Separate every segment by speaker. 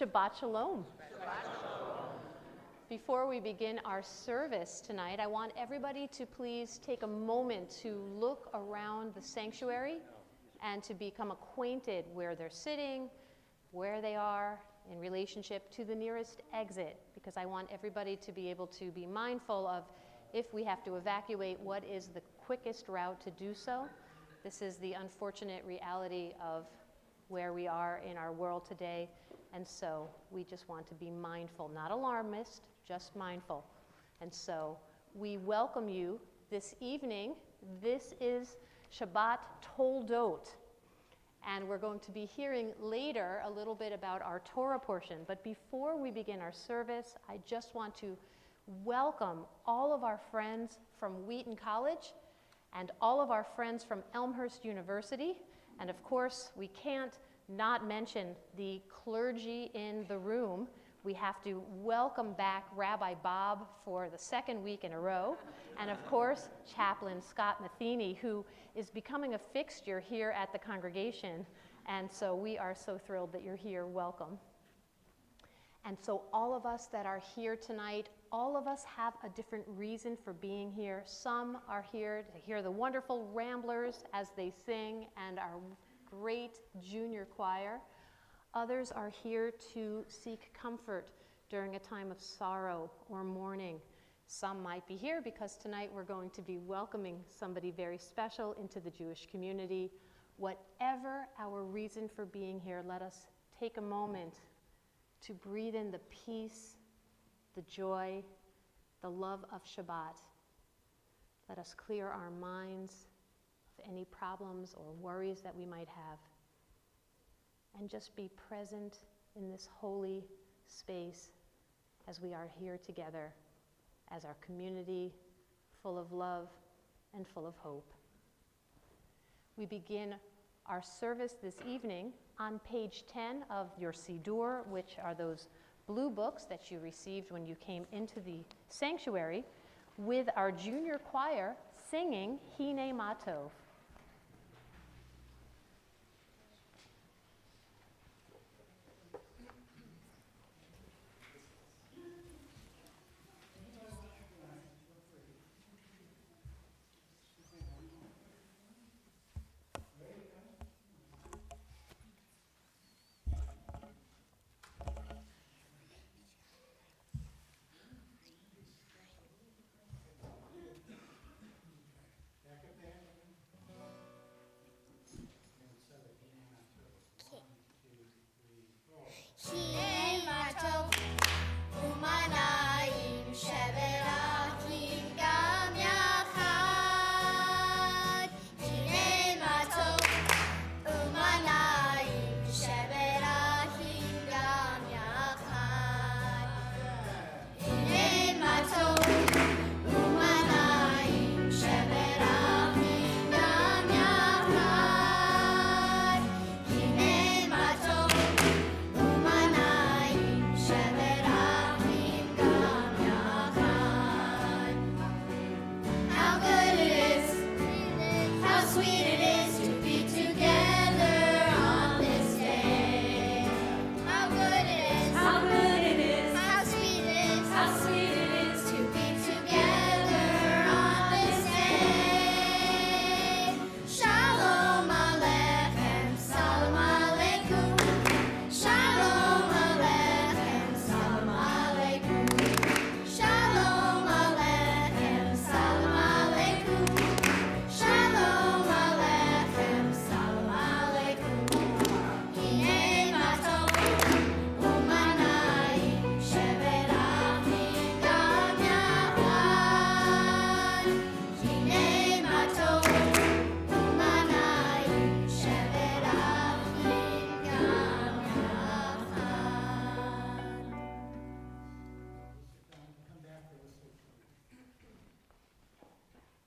Speaker 1: Shabbat Shalom. Before we begin our service tonight, I want everybody to please take a moment to look around the sanctuary and to become acquainted where they're sitting, where they are in relationship to the nearest exit, because I want everybody to be able to be mindful of if we have to evacuate, what is the quickest route to do so. This is the unfortunate reality of where we are in our world today, and so we just want to be mindful, not alarmist, just mindful. And so we welcome you this evening. This is Shabbat Tol'dot, and we're going to be hearing later a little bit about our Torah portion. But before we begin our service, I just want to welcome all of our friends from Wheaton College and all of our friends from Elmhurst University. And of course, we can't not mention the clergy in the room. We have to welcome back Rabbi Bob for the second week in a row. And of course, Chaplain Scott Matheny, who is becoming a fixture here at the congregation. And so we are so thrilled that you're here. Welcome. And so all of us that are here tonight, all of us have a different reason for being here. Some are here to hear the wonderful Ramblers as they sing and our great junior choir. Others are here to seek comfort during a time of sorrow or mourning. Some might be here because tonight we're going to be welcoming somebody very special into the Jewish community. Whatever our reason for being here, let us take a moment to breathe in the peace, the joy, the love of Shabbat. Let us clear our minds of any problems or worries that we might have, and just be present in this holy space as we are here together as our community, full of love and full of hope. We begin our service this evening on page 10 of your Siddur, which are those blue books that you received when you came into the sanctuary, with our junior choir singing Hine Ma Tov.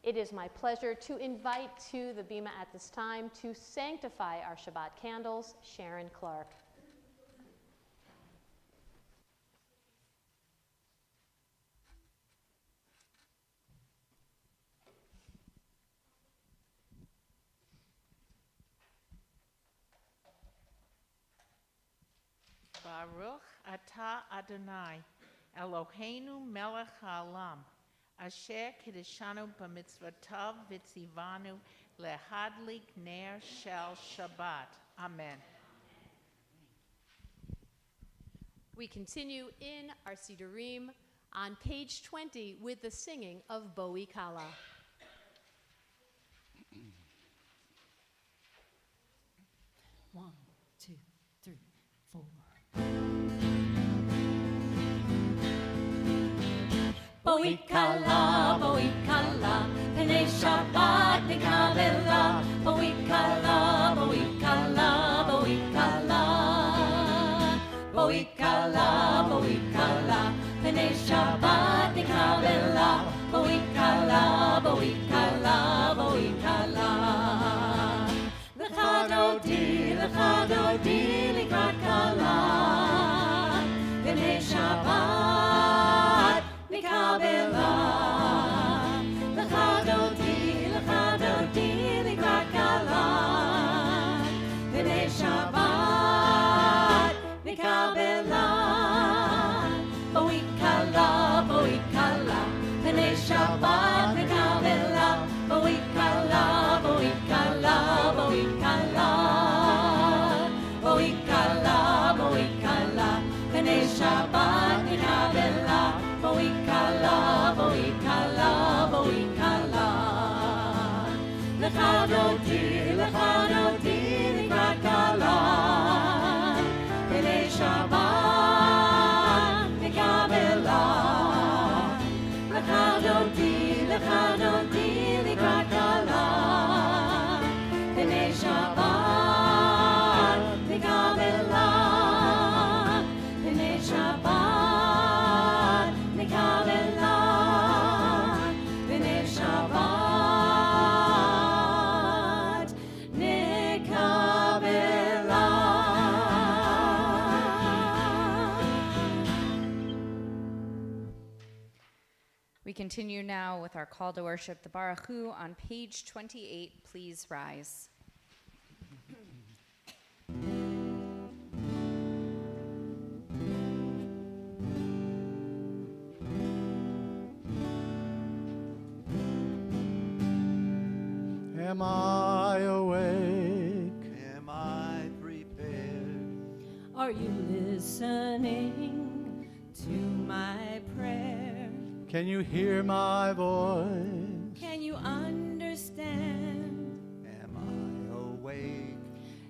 Speaker 1: It is my pleasure to invite to the bima at this time to sanctify our Shabbat candles, Sharon Clark.
Speaker 2: Baruch Baruch atah Adonai, Eloheinu melech haolam, asher kiddushanu b'mitzvotav v'tzivanu lehadlik ner shel Shabbat. Amen.
Speaker 1: We continue in our Sidurim on page 20 with the singing of Boi Kala.
Speaker 3: One, two, three, four. Boi Kala, Penei Shabbat Nikavela. Boi Kala, Boi Kala, Penei Shabbat Nikavela. Boi Kala, L'chadodi, Likrat Kala, Penei Shabbat Nikavela. L'chadodi, Likrat Kala, Penei Shabbat Nikavela. Boi Kala, Penei Shabbat Nikavela. Boi Kala, Penei Shabbat Nikavela. Boi Kala, L'chadodi, Likrat Kala, Penei Shabbat Nikavela. L'chadodi, Likrat Kala, Penei Shabbat Nikavela. Penei Shabbat Nikavela. Penei Shabbat Nikavela.
Speaker 4: We continue now with our call to worship, the Baruch Hu, on page 28. Please rise.
Speaker 5: Am I awake? Am I prepared?
Speaker 3: Are you listening to my prayer?
Speaker 5: Can you hear my voice?
Speaker 3: Can you understand?
Speaker 5: Am I awake?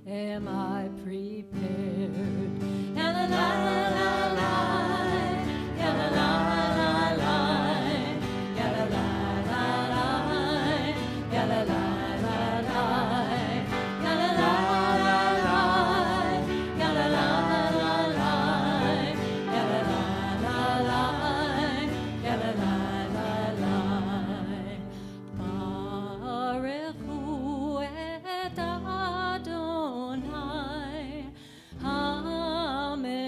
Speaker 3: Am I prepared? La la la la la, la la la la la, la la la la la, la la la la la, la la la la la, la la la la la, la la la la la, la la la la. Baruch Hu et Adonai HaMevorach.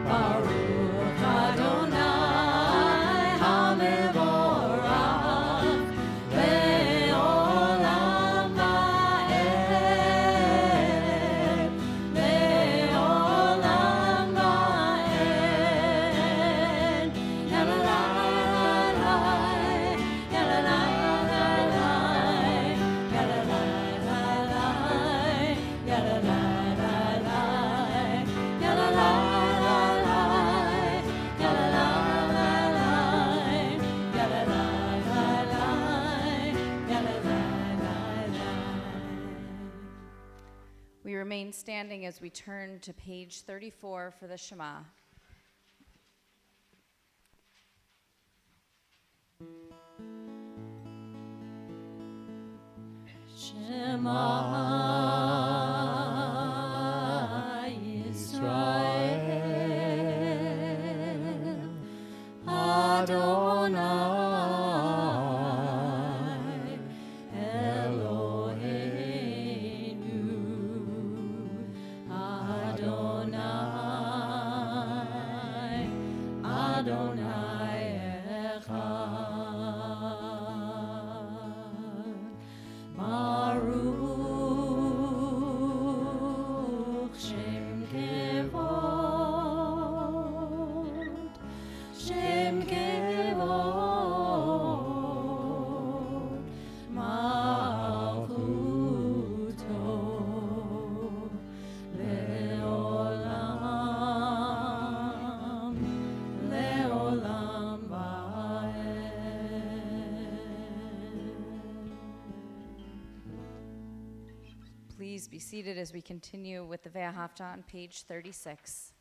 Speaker 3: Baruch Adonai HaMevorach le'olam va'ed, le'olam va'ed. La la la la, la la la la la, la la la la la, la la la la la, la la la la la, la la la la la, la la la la la.
Speaker 4: We remain standing as we turn to page 34 for the Shema.
Speaker 3: Shema Yisrael, Adonai Eloheinu, Adonai, Adonai Echad. Baruch
Speaker 4: Please be seated as we continue with the Wehrhafte on page 36.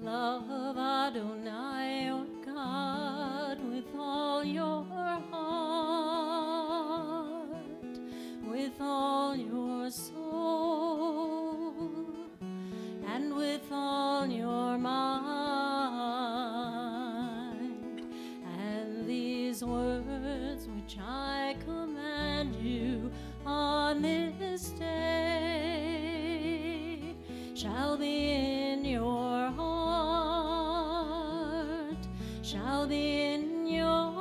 Speaker 3: Love Adonai your God with all your heart, with all your soul, and with all your mind. And these words which I command you on this day shall be in your heart, shall be in your heart.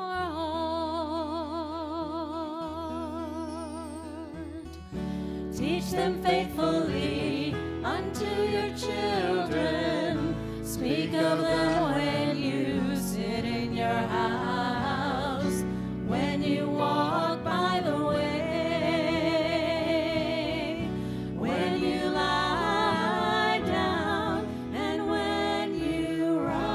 Speaker 3: Teach them faithfully unto your children. Speak of them when you sit in your house, when you walk by the way, when you lie down, and when you rise.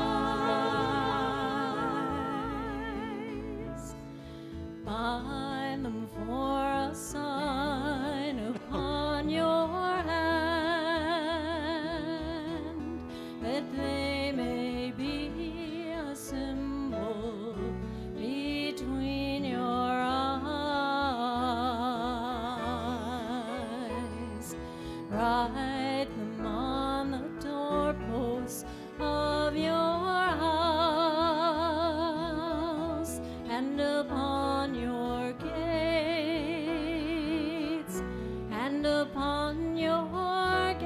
Speaker 3: Bind them for a sign upon your hand, that they may be a symbol between your eyes. Write them on the doorposts of your house and upon your gates, and upon your gates.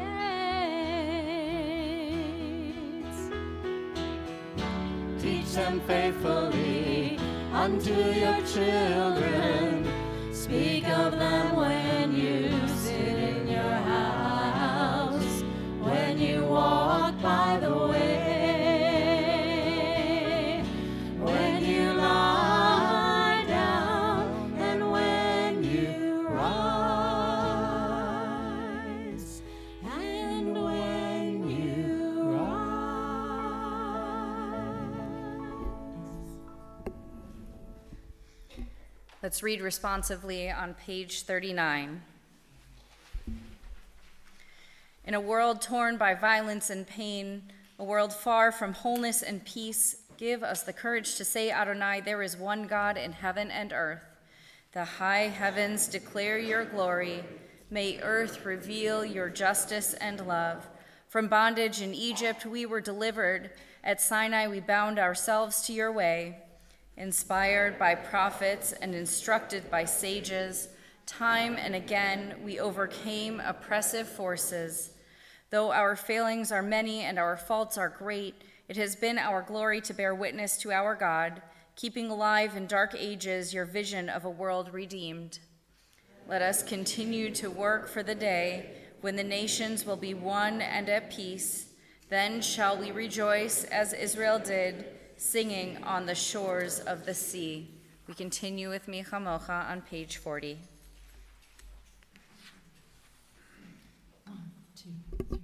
Speaker 3: Teach them faithfully unto your children. Speak of them when you sit in your house, when you walk by the way, when you lie down, and when you rise, and when you rise.
Speaker 4: Let's read responsively on page 39. In a world torn by violence and pain, a world far from wholeness and peace, give us the courage to say, Adonai, there is one God in heaven and earth. The high heavens declare your glory. May earth reveal your justice and love. From bondage in Egypt we were delivered. At Sinai we bound ourselves to your way. Inspired by prophets and instructed by sages, time and again we overcame oppressive forces. Though our failings are many and our faults are great, it has been our glory to bear witness to our God, keeping alive in dark ages your vision of a world redeemed. Let us continue to work for the day when the nations will be one and at peace. Then shall we rejoice as Israel did, singing on the shores of the sea. We continue with Mi Chamocha on page 40.
Speaker 3: 1, 2, 3, 4.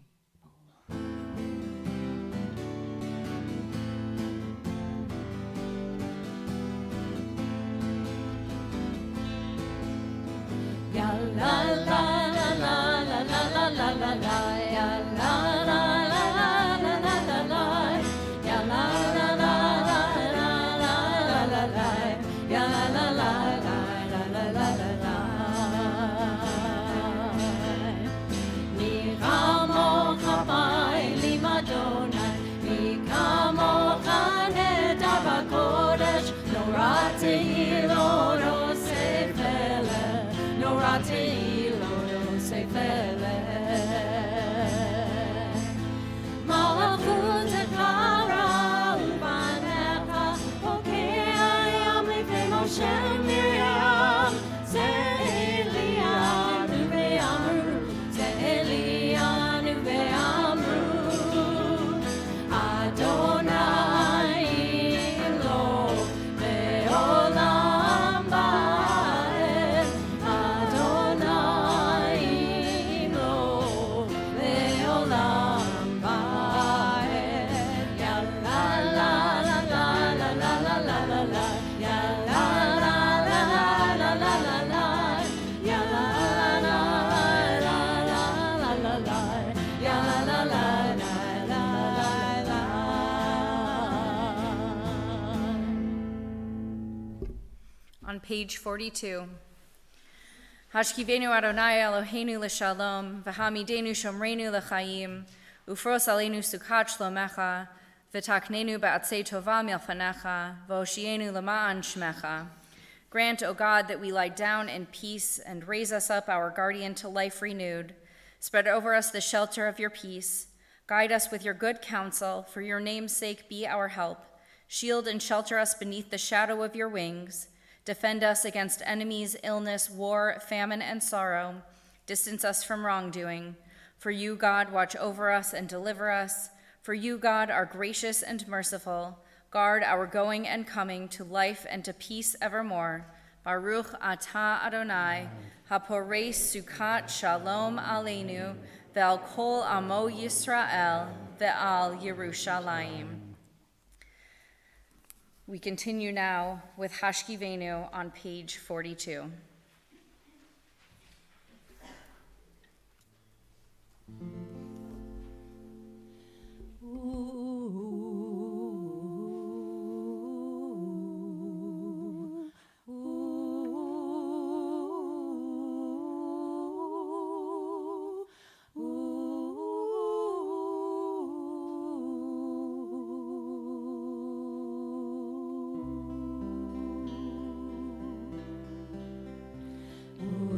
Speaker 3: Ya la la la la la la la la la la, ya la la la la la la la la, ya la la la la la la la la, ya la la la la la la la la. Mi chamocha b'elim Adonai, mi chamocha nehtar b'kodesh, norah tehilo yosef eleh, norah tehilo yosef eleh. Malachut tekara u'banecha, pokei hayam lifnei Moshe u'Miriam, Ze'elianu ve'amru, Ze'elianu ve'amru, Adonai lo ve'olam ba'ed, Adonai
Speaker 4: On page 42. Hashkivenu Adonai Eloheinu l'shalom, v'hamidenu shomreinu l'chaim, ufros aleinu sukat shlomecha, v'taknenu ba'atzei tova milfanecha, v'oshienu l'ma'an shmecha. Grant, O God, that we lie down in peace and raise us up, our guardian, to life renewed. Spread over us the shelter of your peace. Guide us with your good counsel. For your name's sake, be our help. Shield and shelter us beneath the shadow of your wings. Defend us against enemies, illness, war, famine, and sorrow. Distance us from wrongdoing. For you, God, watch over us and deliver us. For you, God, are gracious and merciful. Guard our going and coming to life and to peace evermore. Baruch atah Adonai, haporei sukat shalom aleinu, ve'al kol amo Yisrael, ve'al Yerushalayim. We continue now with Hashkivenu on page 42.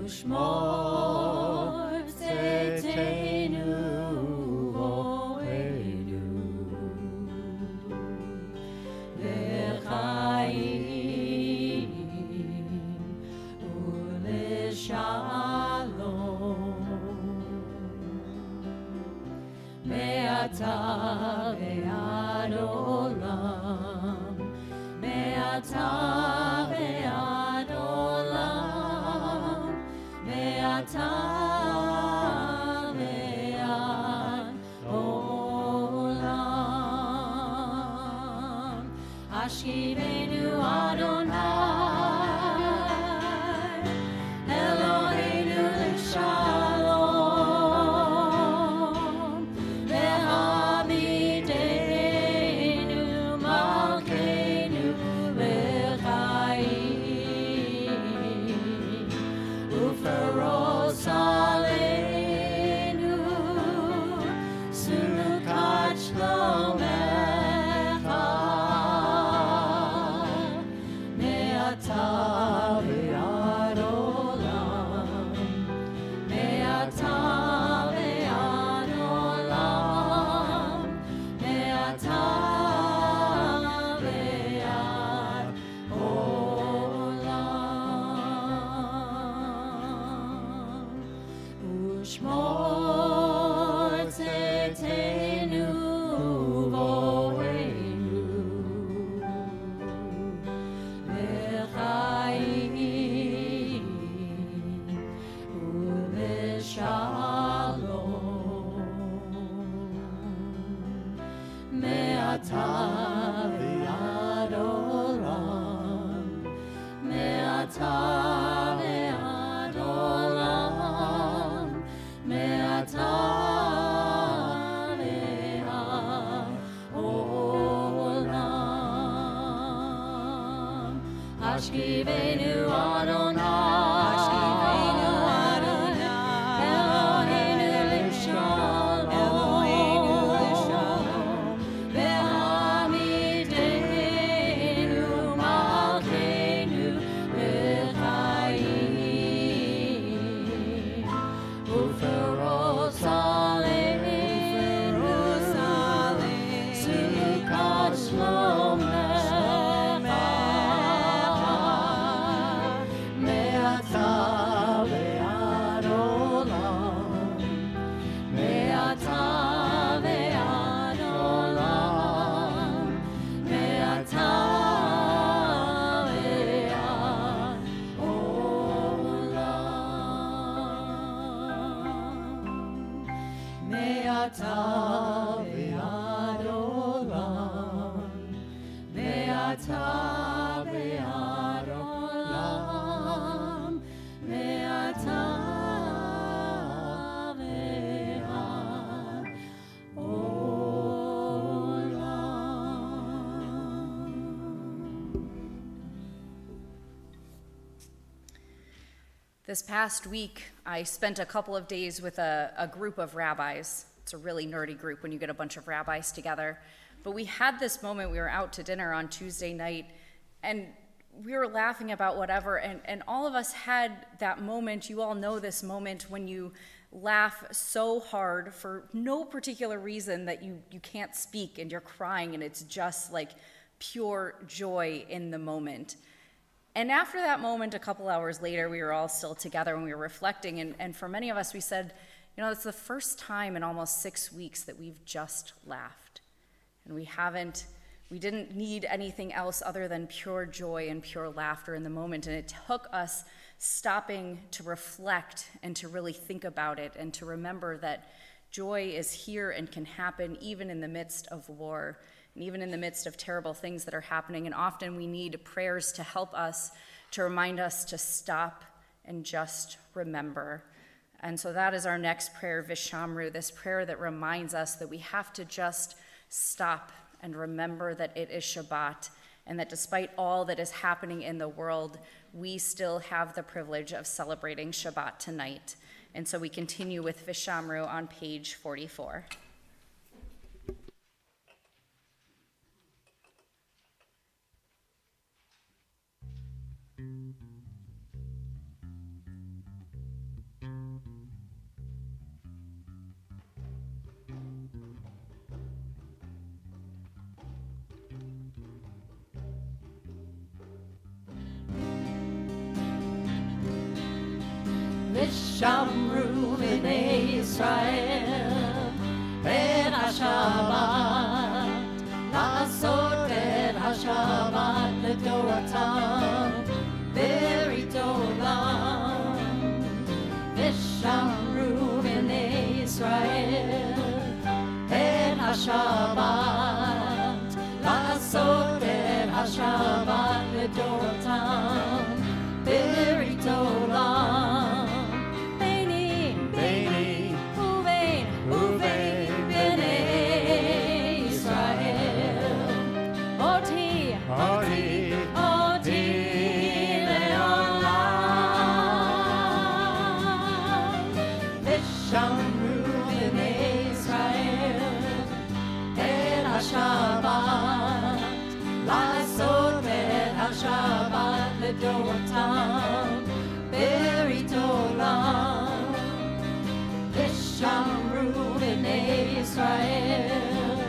Speaker 3: Ushmor tzedkenu vo'enu lechaim u'leshalom me'ata ve'ad olam me'ata ve'ad olam me'ata ve'ad olam. Hashkivenu Adonai Eloheinu l'shalom, ve'hamidenu malkeinu l'chaim, ufaros aleinu sukat shlomecha, me'ata ve'ad olam, me'ata ve'ad olam, me'ata ve'ad olam. Ushmor tzedkenu vo'enu lechaim u'leshalom, me'ata ve'ad olam, me'ata ve'ad olam, me'ata ve'ad olam. Hashkivenu Adonai, Hashkivenu Adonai, Eloheinu l'shalom, ve'hamidenu malkeinu l'chaim, ufaros aleinu sukat shlomecha, me'ata ve'ad olam, me'ata ve'ad olam, me'ata ve'ad olam, me'ata ve'ad olam, me'ata ve'ad olam, me'ata ve'ad olam.
Speaker 4: This past week, I spent a couple of days with a group of rabbis. It's a really nerdy group when you get a bunch of rabbis together. But we had this moment, we were out to dinner on Tuesday night, and we were laughing about whatever, and all of us had that moment. You all know this moment when you laugh so hard for no particular reason that you can't speak and you're crying, and it's just like pure joy in the moment. And after that moment, a couple hours later, we were all still together and we were reflecting, and for many of us, we said, you know, it's the first time in almost 6 weeks that we've just laughed. And we didn't need anything else other than pure joy and pure laughter in the moment. And it took us stopping to reflect and to really think about it and to remember that joy is here and can happen even in the midst of war and even in the midst of terrible things that are happening. And often we need prayers to help us, to remind us to stop and just remember. And so that is our next prayer, Vishamru, this prayer that reminds us that we have to just stop and remember that it is Shabbat, and that despite all that is happening in the world, we still have the privilege of celebrating Shabbat tonight. And so we continue with Vishamru on page 44.
Speaker 3: Vishamru b'nei Yisrael et HaShabbat la'asot et HaShabbat l'toratam berit olam. Vishamru b'nei Yisrael et HaShabbat la'asot et HaShabbat l'toratam berit olam. Doratam berit olam. Vishamru b'nei Yisrael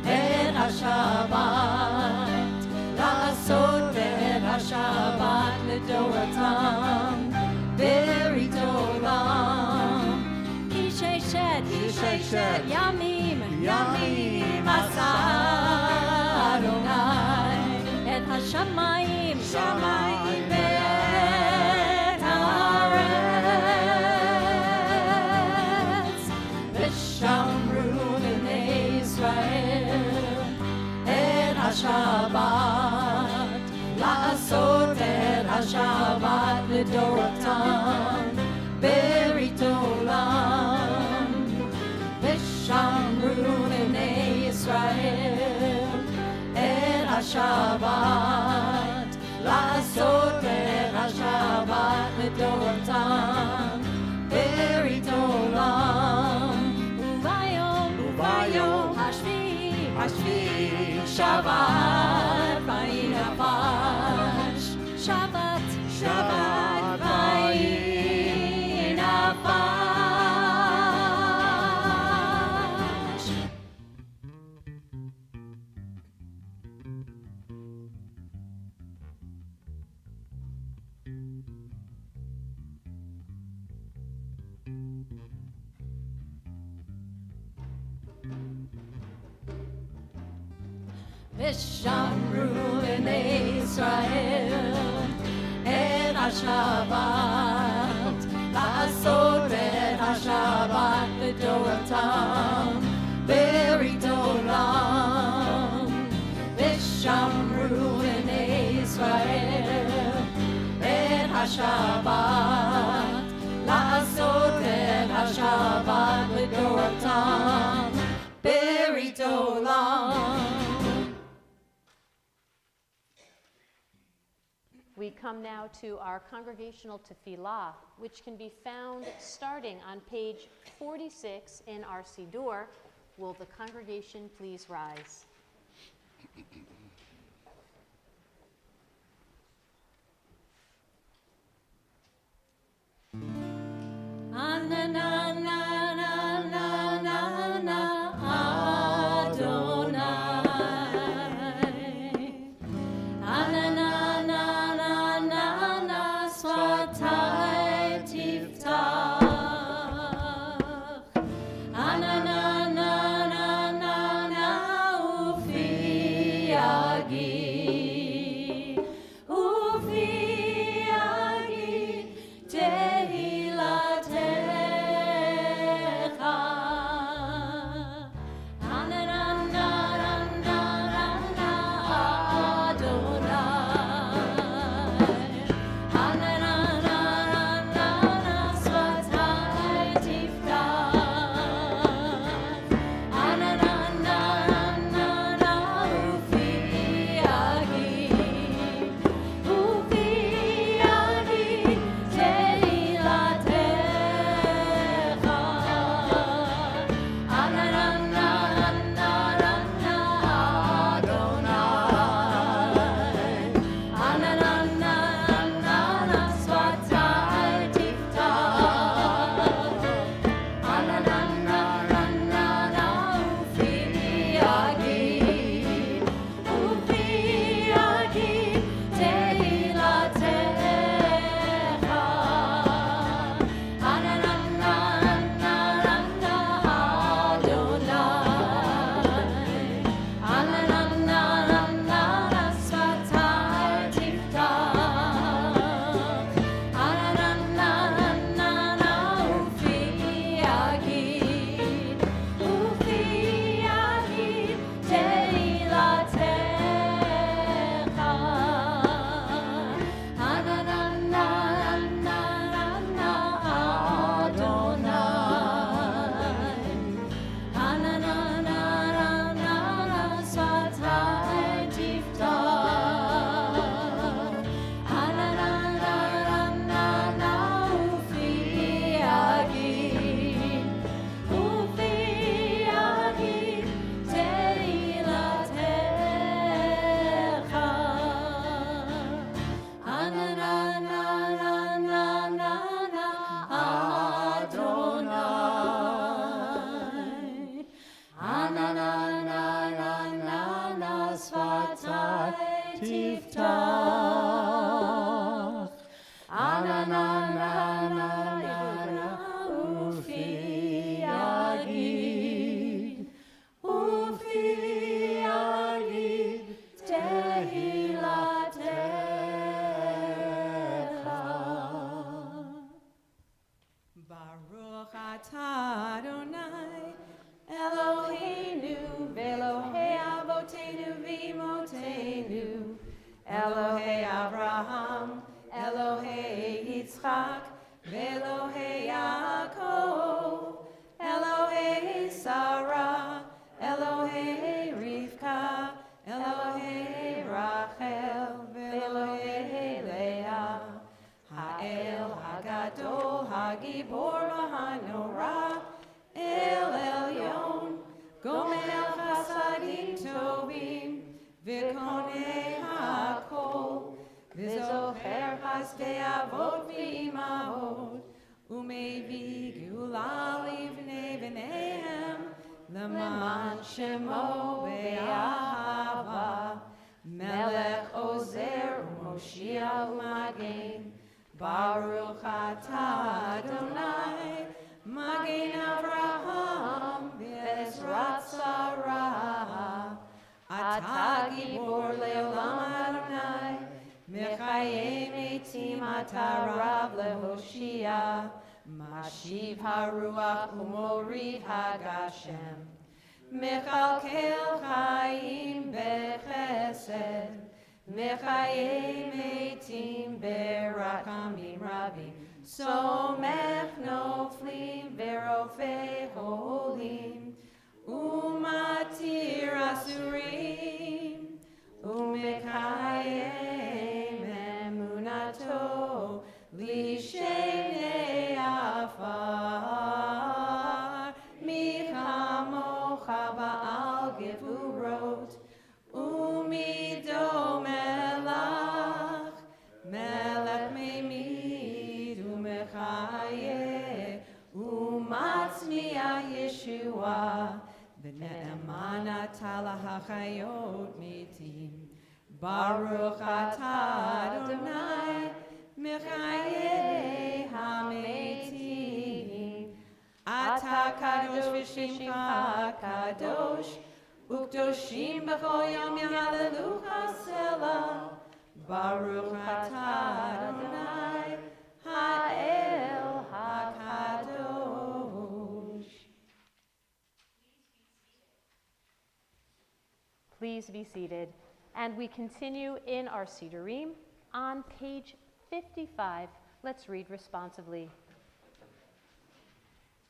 Speaker 3: et HaShabbat la'asot et HaShabbat l'doratam berit olam. Ki sheshet yamim asa Adonai et HaShamayim Shamayim et haaretz. Vishamru b'nei Yisrael et HaShabbat la'asot et HaShabbat l'doratam berit olam. Vishamru b'nei Yisrael et HaShabbat la'asot et HaShabbat l'doratam berit olam. Ubayom hashvi Shabbat vayinafash. Shabbat vayinafash. Vishamru b'nei Yisrael et HaShabbat la'asot et HaShabbat l'doratam berit olam. Vishamru b'nei Yisrael et HaShabbat la'asot et HaShabbat l'doratam berit olam.
Speaker 1: We come now to our congregational tefillah, which can be found starting on page 46 in our Siddur. Will the congregation please rise?
Speaker 3: Baruch atah Adonai Eloheinu v'Elohei avotenu v'imotenu Elohei Abraham Elohei Yitzchak v'Elohei Yaakov Elohei Sarah Elohei Rivka Elohei Rachel v'Elohei Leah Ha'el Hagadol Hagibor Hanorah El Elyon Gomel Chasadim Tovim V'konei HaKol V'zocher Hasdei Avot V'imahot Umevi Geula Livnei B'neihem L'man Shemo Be'ahava Melech Ozer U'Moshiach U'Magen Baruch atah Adonai Magen Avraham V'ezrat Sarah Atah Gibor Le'olam Adonai Mechayei Meitim Atah Rav Lehoshia Mashiv HaRuach U'Morid HaGashem Mechalkel Chaim Bechesed Mechayei Meitim Berachamim Rabim Somech Noflim Verofei Holim Umatir Asurim Umekayem v'chayot metim. Baruch atah Adonai, mechayei hametim. Atah kadosh v'shimcha kadosh, ukdoshim b'chol yom yahalelucha selah. Baruch atah Adonai, ha'el hakadosh.
Speaker 1: Please be seated. And we continue in our Sidurim on page 55. Let's read responsively.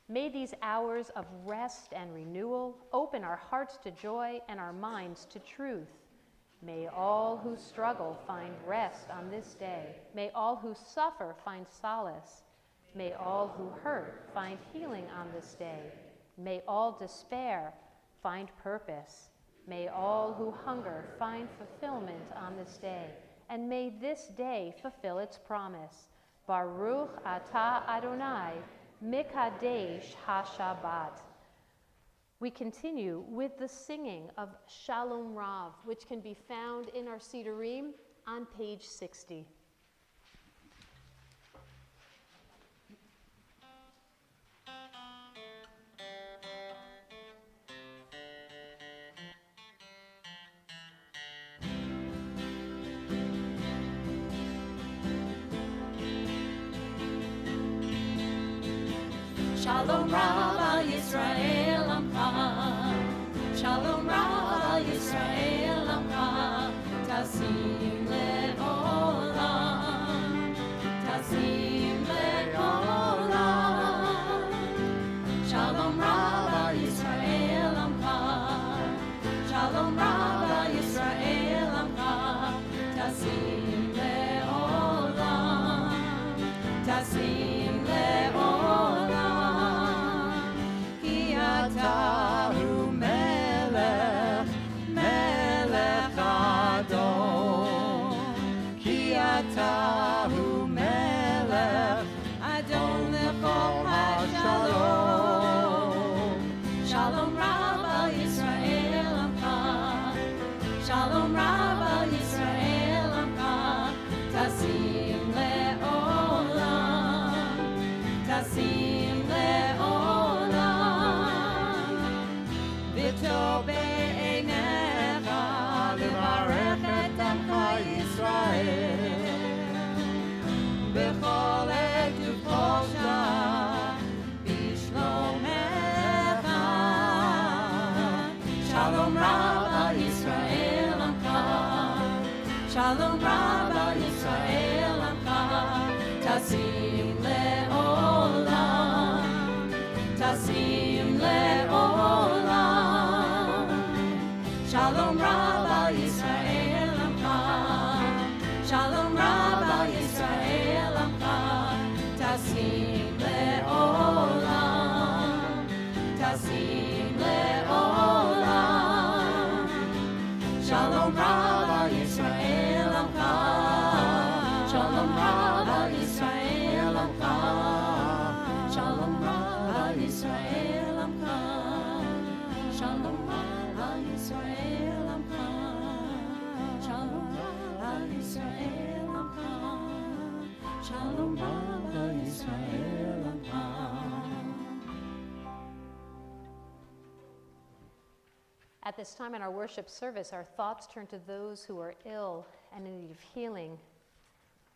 Speaker 1: May these hours of rest and renewal open our hearts to joy and our minds to truth. May all who struggle find rest on this day. May all who suffer find solace. May all who hurt find healing on this day. May all despair find purpose. May all who hunger find fulfillment on this day. And may this day fulfill its promise. Baruch atah Adonai, Mikadesh HaShabbat. We continue with the singing of Shalom Rav, which can be found in our Sidurim on page 60.
Speaker 3: Shalom Rav al Yisrael Amcha. Shalom Rav al Yisrael Amcha. Tasim le'olam. Tasim le'olam. Shalom Rav al Yisrael Amcha. Shalom Rav al Yisrael Amcha. Tasim le'olam. Tasim le'olam. Tahu melech, melech Adon. Ki atahu melech, Adon lechol hashalom. Shalom Rav al Yisrael Amcha. Shalom Rav al Yisrael Amcha. Tasim le'olam. Tasim le'olam. V'tov be'einecha levarech et amcha Yisrael. B'chol עת ובכל שעה בשלומך. Shalom Rav al Yisrael Amcha. Shalom Rav al Yisrael Amcha. Tasim le'olam. Tasim le'olam. Shalom Rav al Yisrael Amcha. Shalom Rav al Yisrael Amcha. Tasim le'olam. Tasim le'olam. Shalom Rav al Yisrael Amcha. Shalom Rav al Yisrael Amcha. Shalom Rav al Yisrael Amcha. Shalom Rav al Yisrael Amcha. Shalom Rav al Yisrael Amcha. Shalom Rav al Yisrael Amcha.
Speaker 1: At this time in our worship service, our thoughts turn to those who are ill and in need of healing.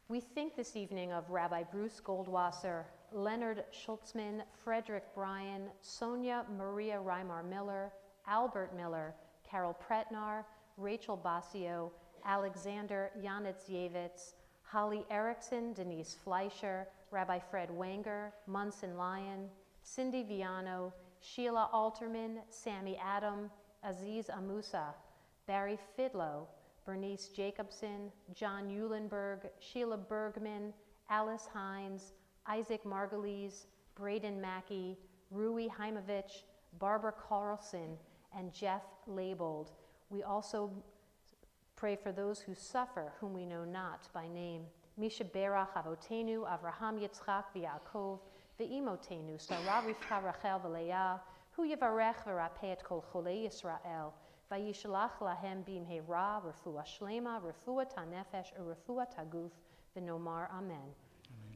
Speaker 1: We think this evening of Rabbi Bruce Goldwasser, Leonard Schultzman, Frederick Bryan, Sonia Maria Reimar Miller, Albert Miller, Carol Pretnar, Rachel Basio, Alexander Yanitz-Yevitz, Holly Erickson, Denise Fleischer, Rabbi Fred Wenger, Munson Lyon, Cindy Viano, Sheila Alterman, Sammy Adam, Aziz Amusa, Barry Fidlow, Bernice Jacobson, John Eulenberg, Sheila Bergman, Alice Hines, Isaac Margulies, Braden Mackey, Rui Heimovich, Barbara Carlson, and Jeff Labeled. We also pray for those who suffer, whom we know not by name. Misha Berach Avotenu, Avraham Yitzchak v'Yaakov, ve'imotenu, Sarah Rivka Rachel v'Leah, hu yivarech v'rapeh et kol cholei Yisrael, Vayishalach lahem bimheira refuah shlema, refuah tanefesh, refuah taguf, v'nomar amen.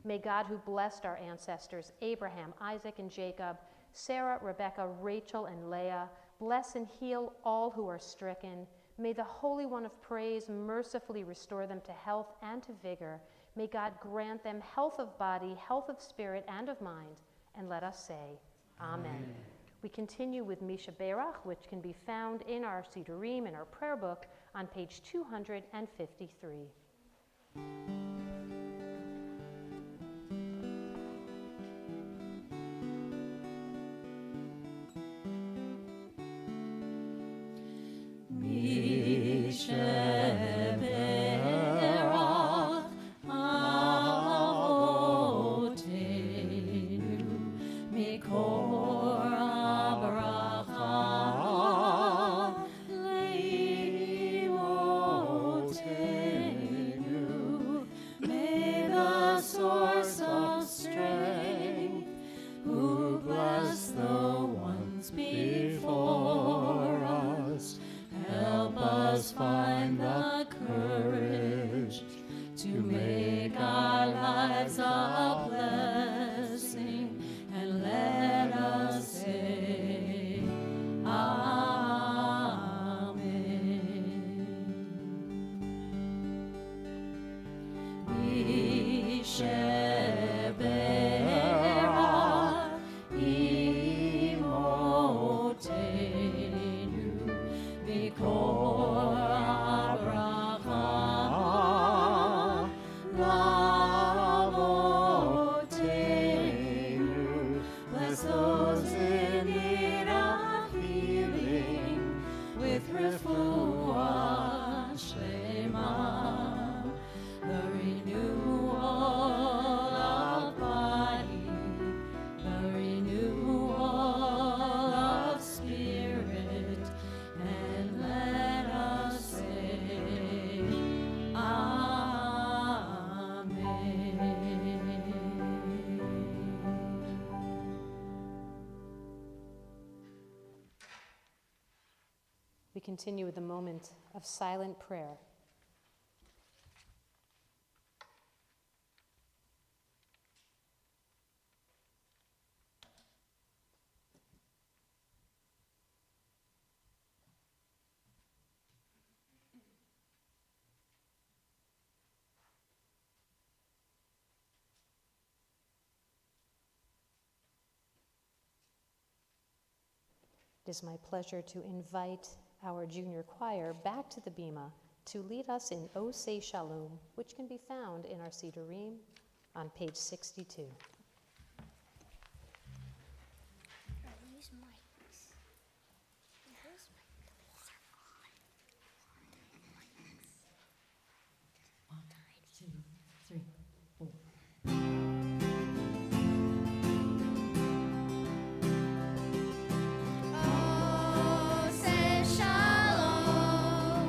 Speaker 1: May God, who blessed our ancestors, Abraham, Isaac, and Jacob, Sarah, Rebekah, Rachel, and Leah, bless and heal all who are stricken. May the Holy One of Praise mercifully restore them to health and to vigor. May God grant them health of body, health of spirit, and of mind. And let us say, Amen. We continue with Misha Berach, which can be found in our Sidurim, in our prayer book, on page 253.
Speaker 3: Find the courage to make our lives a blessing, and let us say, Amen. Shebera imotenu mikor abracha lavotenu. Bless those in need of healing with refuah shlema, the renewal of body, the renewal of spirit, and let us say, Amen.
Speaker 1: We continue with a moment of silent prayer. It is my pleasure to invite our junior choir back to the Bima to lead us in O Say Shalom, which can be found in our Sidurim on page 62.
Speaker 3: Shalom,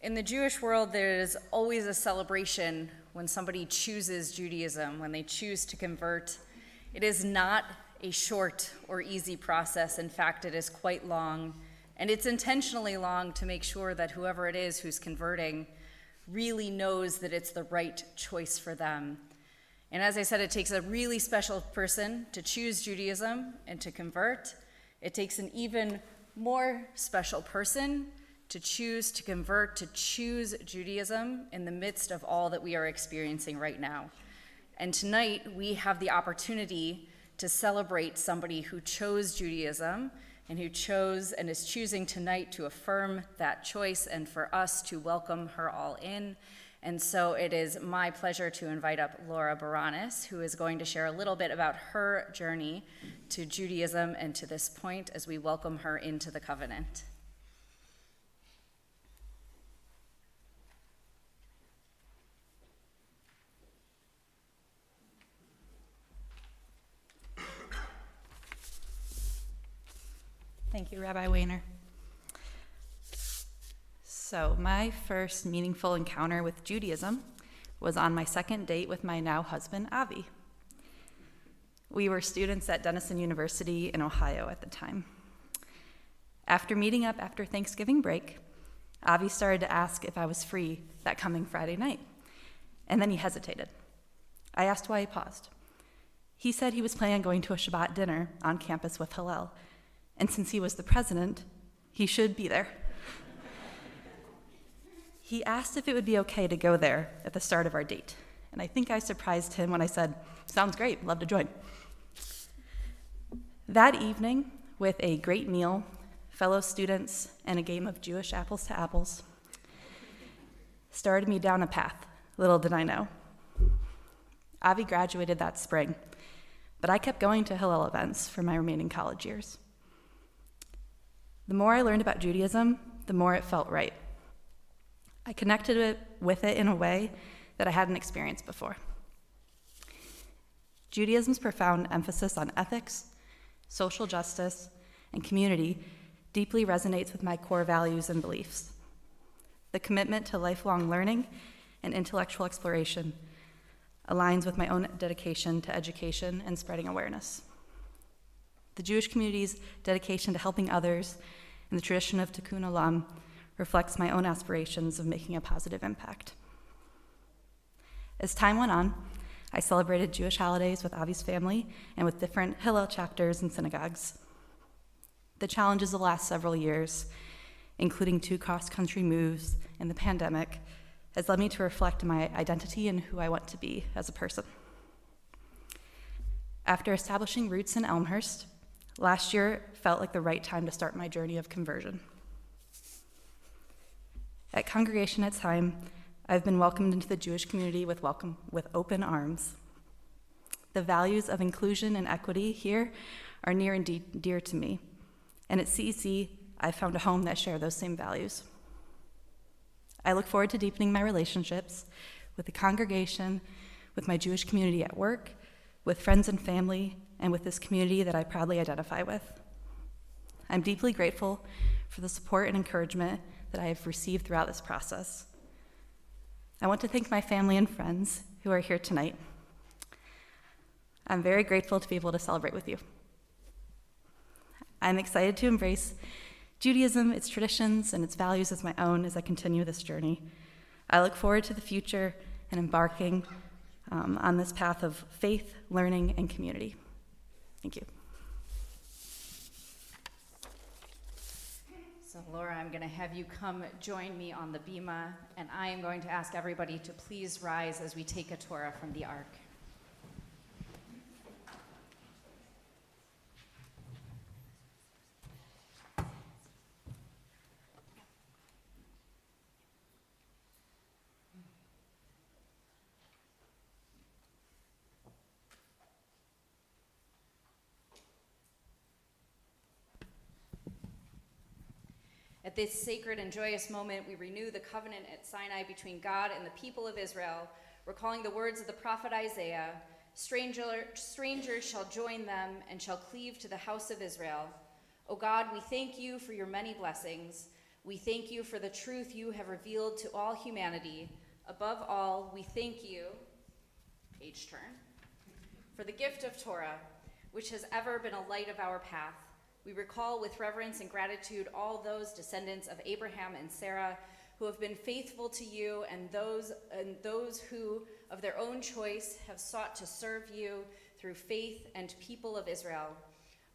Speaker 4: In the Jewish world, there is always a celebration when somebody chooses Judaism, when they choose to convert. It is not a short or easy process. In fact, it is quite long, and it's intentionally long to make sure that whoever it is who's converting really knows that it's the right choice for them. And as I said, it takes a really special person to choose Judaism and to convert. It takes an even more special person to choose to convert, to choose Judaism in the midst of all that we are experiencing right now. And tonight, we have the opportunity to celebrate somebody who chose Judaism and who chose and is choosing tonight to affirm that choice and for us to welcome her all in. And so it is my pleasure to invite up Laura Baranis, who is going to share a little bit about her journey to Judaism and to this point as we welcome her into the covenant.
Speaker 6: Thank you, Rabbi Weiner. So my first meaningful encounter with Judaism was on my second date with my now husband, Avi. We were students at Denison University in Ohio at the time. After meeting up after Thanksgiving break, Avi started to ask if I was free that coming Friday night, and then he hesitated. I asked why he paused. He said he was planning on going to a Shabbat dinner on campus with Hillel, and since he was the president, he should be there. He asked if it would be okay to go there at the start of our date, and I think I surprised him when I said, "Sounds great, love to join." That evening, with a great meal, fellow students, and a game of Jewish apples to apples, started me down a path, little did I know. Avi graduated that spring, but I kept going to Hillel events for my remaining college years. The more I learned about Judaism, the more it felt right. I connected with it in a way that I hadn't experienced before. Judaism's profound emphasis on ethics, social justice, and community deeply resonates with my core values and beliefs. The commitment to lifelong learning and intellectual exploration aligns with my own dedication to education and spreading awareness. The Jewish community's dedication to helping others and the tradition of Tikkun Olam reflects my own aspirations of making a positive impact. As time went on, I celebrated Jewish holidays with Avi's family and with different Hillel chapters and synagogues. The challenges of the last several years, including 2 cross-country moves and the pandemic, has led me to reflect on my identity and who I want to be as a person. After establishing roots in Elmhurst, last year felt like the right time to start my journey of conversion. At Congregation at Time, I've been welcomed into the Jewish community with open arms. The values of inclusion and equity here are near and dear to me, and at CEC, I've found a home that share those same values. I look forward to deepening my relationships with the congregation, with my Jewish community at work, with friends and family, and with this community that I proudly identify with. I'm deeply grateful for the support and encouragement that I have received throughout this process. I want to thank my family and friends who are here tonight. I'm very grateful to be able to celebrate with you. I'm excited to embrace Judaism, its traditions, and its values as my own as I continue this journey. I look forward to the future and embarking on this path of faith, learning, and community. Thank you.
Speaker 4: So Laura, I'm going to have you come join me on the bima, and I am going to ask everybody to please rise as we take a Torah from the Ark. At this sacred and joyous moment, we renew the covenant at Sinai between God and the people of Israel, recalling the words of the prophet Isaiah, strangers shall join them and shall cleave to the house of Israel. O God, we thank you for your many blessings. We thank you for the truth you have revealed to all humanity. Above all, we thank you, page turn, for the gift of Torah, which has ever been a light of our path. We recall with reverence and gratitude all those descendants of Abraham and Sarah who have been faithful to you, and those who, of their own choice, have sought to serve you through faith and people of Israel.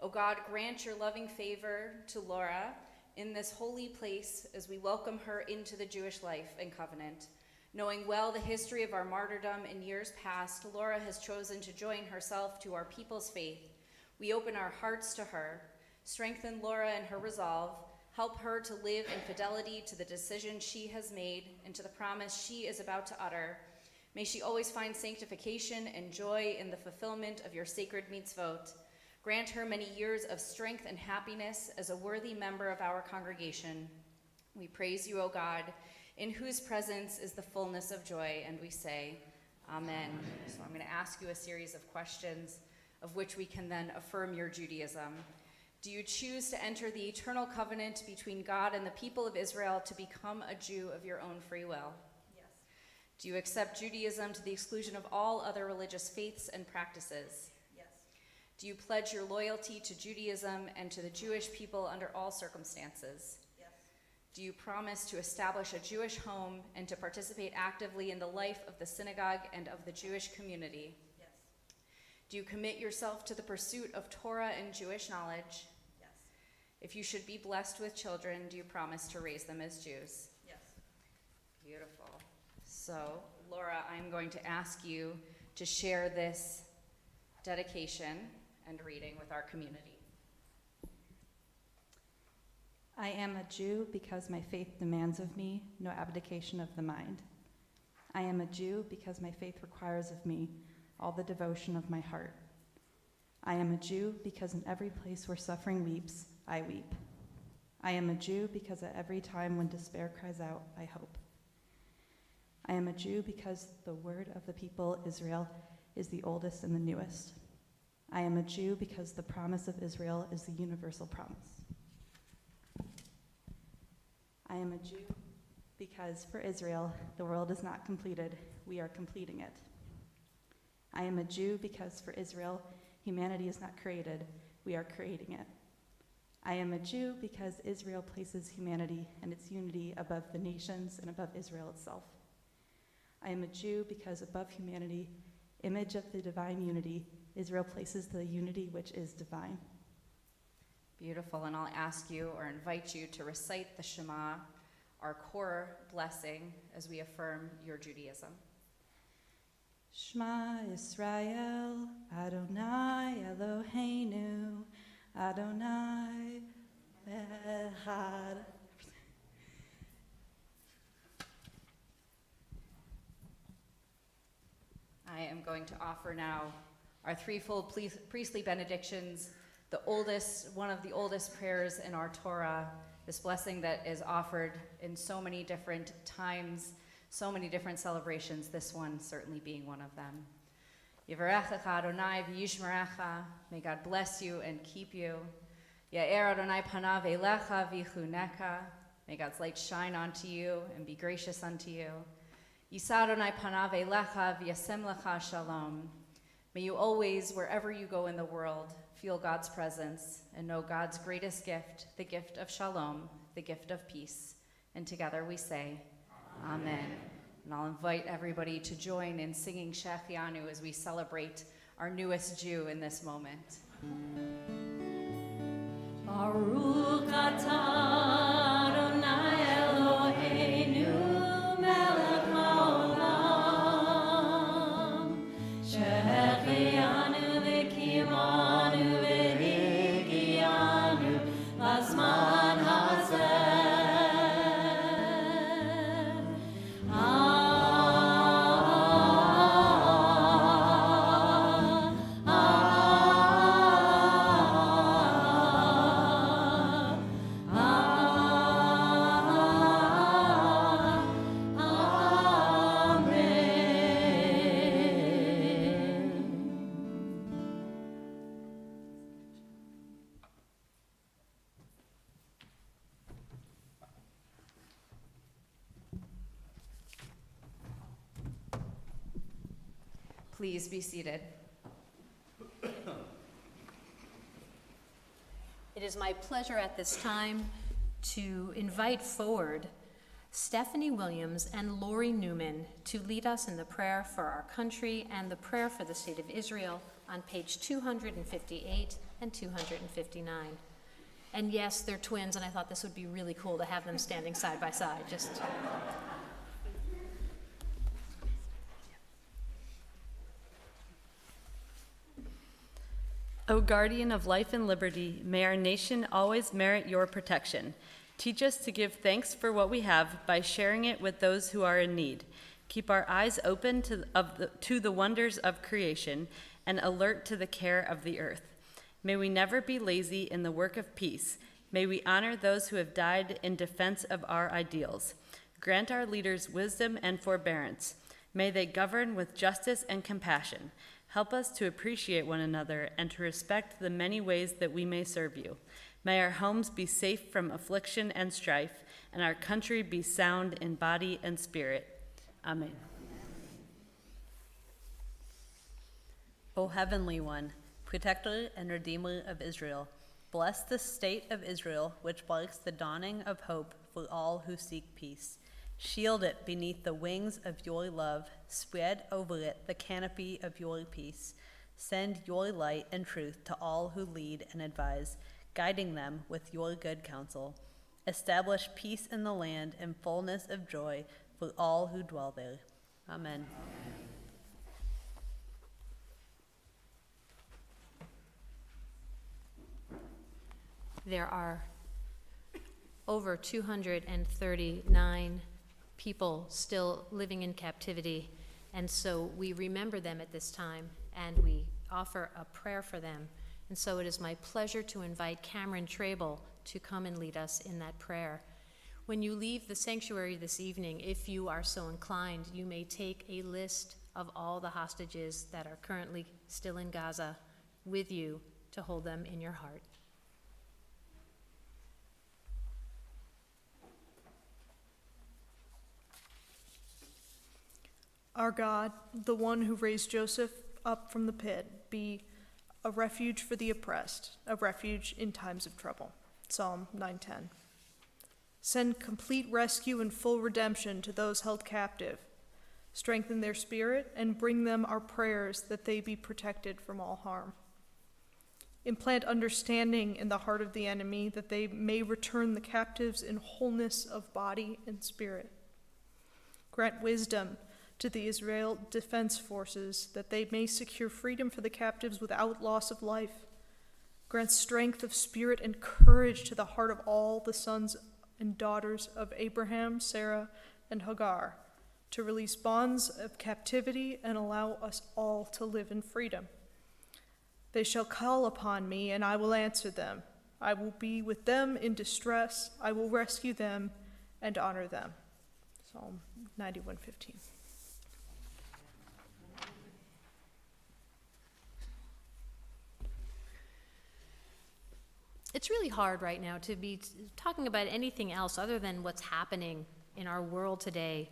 Speaker 4: O God, grant your loving favor to Laura in this holy place as we welcome her into the Jewish life and covenant. Knowing well the history of our martyrdom in years past, Laura has chosen to join herself to our people's faith. We open our hearts to her. Strengthen Laura in her resolve. Help her to live in fidelity to the decision she has made and to the promise she is about to utter. May she always find sanctification and joy in the fulfillment of your sacred mitzvot. Grant her many years of strength and happiness as a worthy member of our congregation. We praise you, O God, in whose presence is the fullness of joy, and we say, Amen. So I'm going to ask you a series of questions of which we can then affirm your Judaism. Do you choose to enter the eternal covenant between God and the people of Israel to become a Jew of your own free will?
Speaker 6: Yes.
Speaker 4: Do you accept Judaism to the exclusion of all other religious faiths and practices?
Speaker 6: Yes.
Speaker 4: Do you pledge your loyalty to Judaism and to the Jewish people under all circumstances?
Speaker 6: Yes.
Speaker 4: Do you promise to establish a Jewish home and to participate actively in the life of the synagogue and of the Jewish community?
Speaker 6: Yes.
Speaker 4: Do you commit yourself to the pursuit of Torah and Jewish knowledge?
Speaker 6: Yes.
Speaker 4: If you should be blessed with children, do you promise to raise them as Jews?
Speaker 6: Yes.
Speaker 4: Beautiful. So, Laura, I'm going to ask you to share this dedication and reading with our community.
Speaker 6: I am a Jew because my faith demands of me no abdication of the mind. I am a Jew because my faith requires of me all the devotion of my heart. I am a Jew because in every place where suffering weeps, I weep. I am a Jew because at every time when despair cries out, I hope. I am a Jew because the word of the people Israel is the oldest and the newest. I am a Jew because the promise of Israel is the universal promise. I am a Jew because for Israel, the world is not completed, we are completing it. I am a Jew because for Israel, humanity is not created, we are creating it. I am a Jew because Israel places humanity and its unity above the nations and above Israel itself. I am a Jew because above humanity, image of the divine unity, Israel places the unity which is divine.
Speaker 4: Beautiful, and I'll ask you or invite you to recite the Shema, our core blessing, as we affirm your Judaism.
Speaker 6: Shema Yisrael, Adonai Eloheinu, Adonai Echad.
Speaker 4: I am going to offer now our threefold priestly benedictions, one of the oldest prayers in our Torah, this blessing that is offered in so many different times, so many different celebrations, this one certainly being one of them. Yivarechecha Adonai v'yishmerecha, may God bless you and keep you. Ya'er Adonai panav elecha v'chuneka, may God's light shine onto you and be gracious unto you. Yisa Adonai panav elecha v'yasem lecha shalom, may you always, wherever you go in the world, feel God's presence and know God's greatest gift, the gift of shalom, the gift of peace. And together we say, Amen. And I'll invite everybody to join in singing Shechianu as we celebrate our newest Jew in this moment.
Speaker 3: Baruch atah Adonai Eloheinu melech haolam, shehechianu v'kimanu v'higianu lazman hazeh. Ah
Speaker 4: Please be seated.
Speaker 1: It is my pleasure at this time to invite forward Stephanie Williams and Lori Newman to lead us in the prayer for our country and the prayer for the state of Israel on page 258 and 259. And yes, they're twins, and I thought this would be really cool to have them standing side by side.
Speaker 7: O guardian of life and liberty, may our nation always merit your protection. Teach us to give thanks for what we have by sharing it with those who are in need. Keep our eyes open to the wonders of creation and alert to the care of the earth. May we never be lazy in the work of peace. May we honor those who have died in defense of our ideals. Grant our leaders wisdom and forbearance. May they govern with justice and compassion. Help us to appreciate one another and to respect the many ways that we may serve you. May our homes be safe from affliction and strife, and our country be sound in body and spirit. Amen. O Heavenly One, Protector and Redeemer of Israel, bless the state of Israel, which marks the dawning of hope for all who seek peace. Shield it beneath the wings of your love. Spread over it the canopy of your peace. Send your light and truth to all who lead and advise, guiding them with your good counsel. Establish peace in the land and fullness of joy for all who dwell there. Amen.
Speaker 1: There are over 239 people still living in captivity, and so we remember them at this time, and we offer a prayer for them. And so it is my pleasure to invite Cameron Trable to come and lead us in that prayer. When you leave the sanctuary this evening, if you are so inclined, you may take a list of all the hostages that are currently still in Gaza with you to hold them in your heart.
Speaker 8: Our God, the one who raised Joseph up from the pit, be a refuge for the oppressed, a refuge in times of trouble. Psalm 9:10. Send complete rescue and full redemption to those held captive. Strengthen their spirit and bring them our prayers that they be protected from all harm. Implant understanding in the heart of the enemy that they may return the captives in wholeness of body and spirit. Grant wisdom to the Israel Defense Forces that they may secure freedom for the captives without loss of life. Grant strength of spirit and courage to the heart of all the sons and daughters of Abraham, Sarah, and Hagar to release bonds of captivity and allow us all to live in freedom. They shall call upon me, and I will answer them. I will be with them in distress. I will rescue them and honor them. Psalm 91:15.
Speaker 1: It's really hard right now to be talking about anything else other than what's happening in our world today.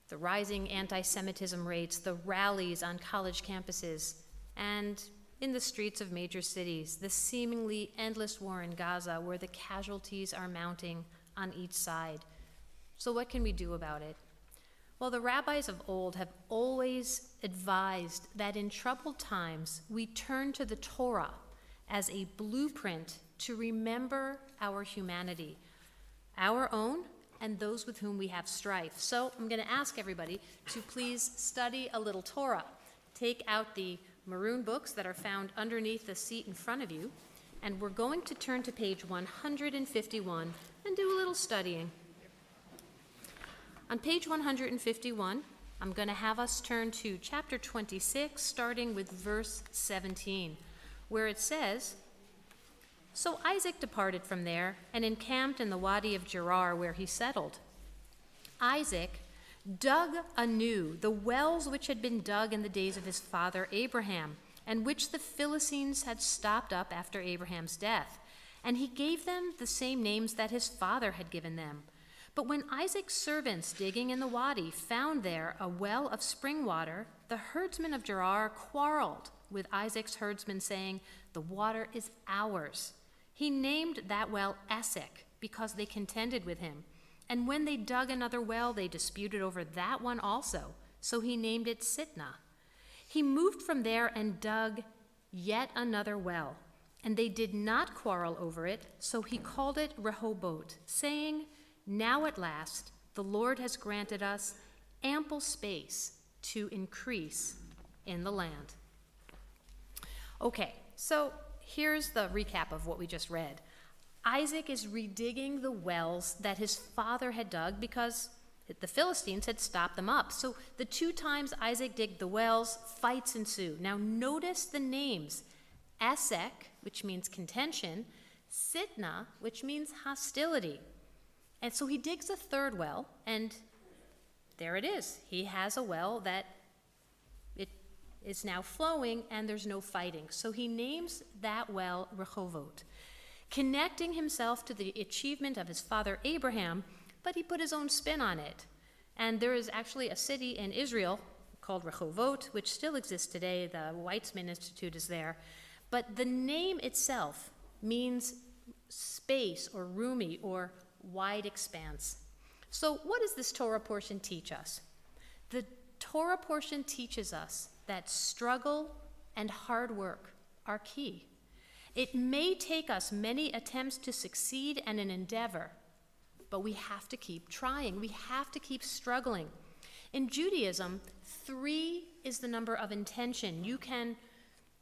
Speaker 1: The rising anti-Semitism rates, the rallies on college campuses, and in the streets of major cities, the seemingly endless war in Gaza where the casualties are mounting on each side. So what can we do about it? Well, the rabbis of old have always advised that in troubled times we turn to the Torah as a blueprint to remember our humanity, our own and those with whom we have strife. So I'm going to ask everybody to please study a little Torah. Take out the maroon books that are found underneath the seat in front of you, and we're going to turn to page 151 and do a little studying. On page 151, I'm going to have us turn to chapter 26, starting with verse 17. Where it says, "So Isaac departed from there and encamped in the wadi of Gerar where he settled. Isaac dug anew the wells which had been dug in the days of his father Abraham, and which the Philistines had stopped up after Abraham's death. And he gave them the same names that his father had given them. But when Isaac's servants digging in the wadi found there a well of spring water, the herdsmen of Gerar quarreled with Isaac's herdsmen, saying, "The water is ours." He named that well Esek because they contended with him. And when they dug another well, they disputed over that one also. So he named it Sitnah. He moved from there and dug yet another well, and they did not quarrel over it, so he called it Rehoboth, saying, "Now at last the Lord has granted us ample space to increase in the land." Okay, so here's the recap of what we just read. Isaac is redigging the wells that his father had dug because the Philistines had stopped them up. So the 2 times Isaac digged the wells, fights ensue. Now notice the names: Esek, which means contention, Sitnah, which means hostility. And so he digs a 3rd well, and there it is. He has a well that it is now flowing, and there's no fighting. So he names that well Rehoboth, connecting himself to the achievement of his father Abraham, but he put his own spin on it. And there is actually a city in Israel called Rehoboth, which still exists today. The Weizmann Institute is there. But the name itself means space or roomy or wide expanse. So what does this Torah portion teach us? The Torah portion teaches us that struggle and hard work are key. It may take us many attempts to succeed in an endeavor, but we have to keep trying. We have to keep struggling. In Judaism, 3 is the number of intention. You can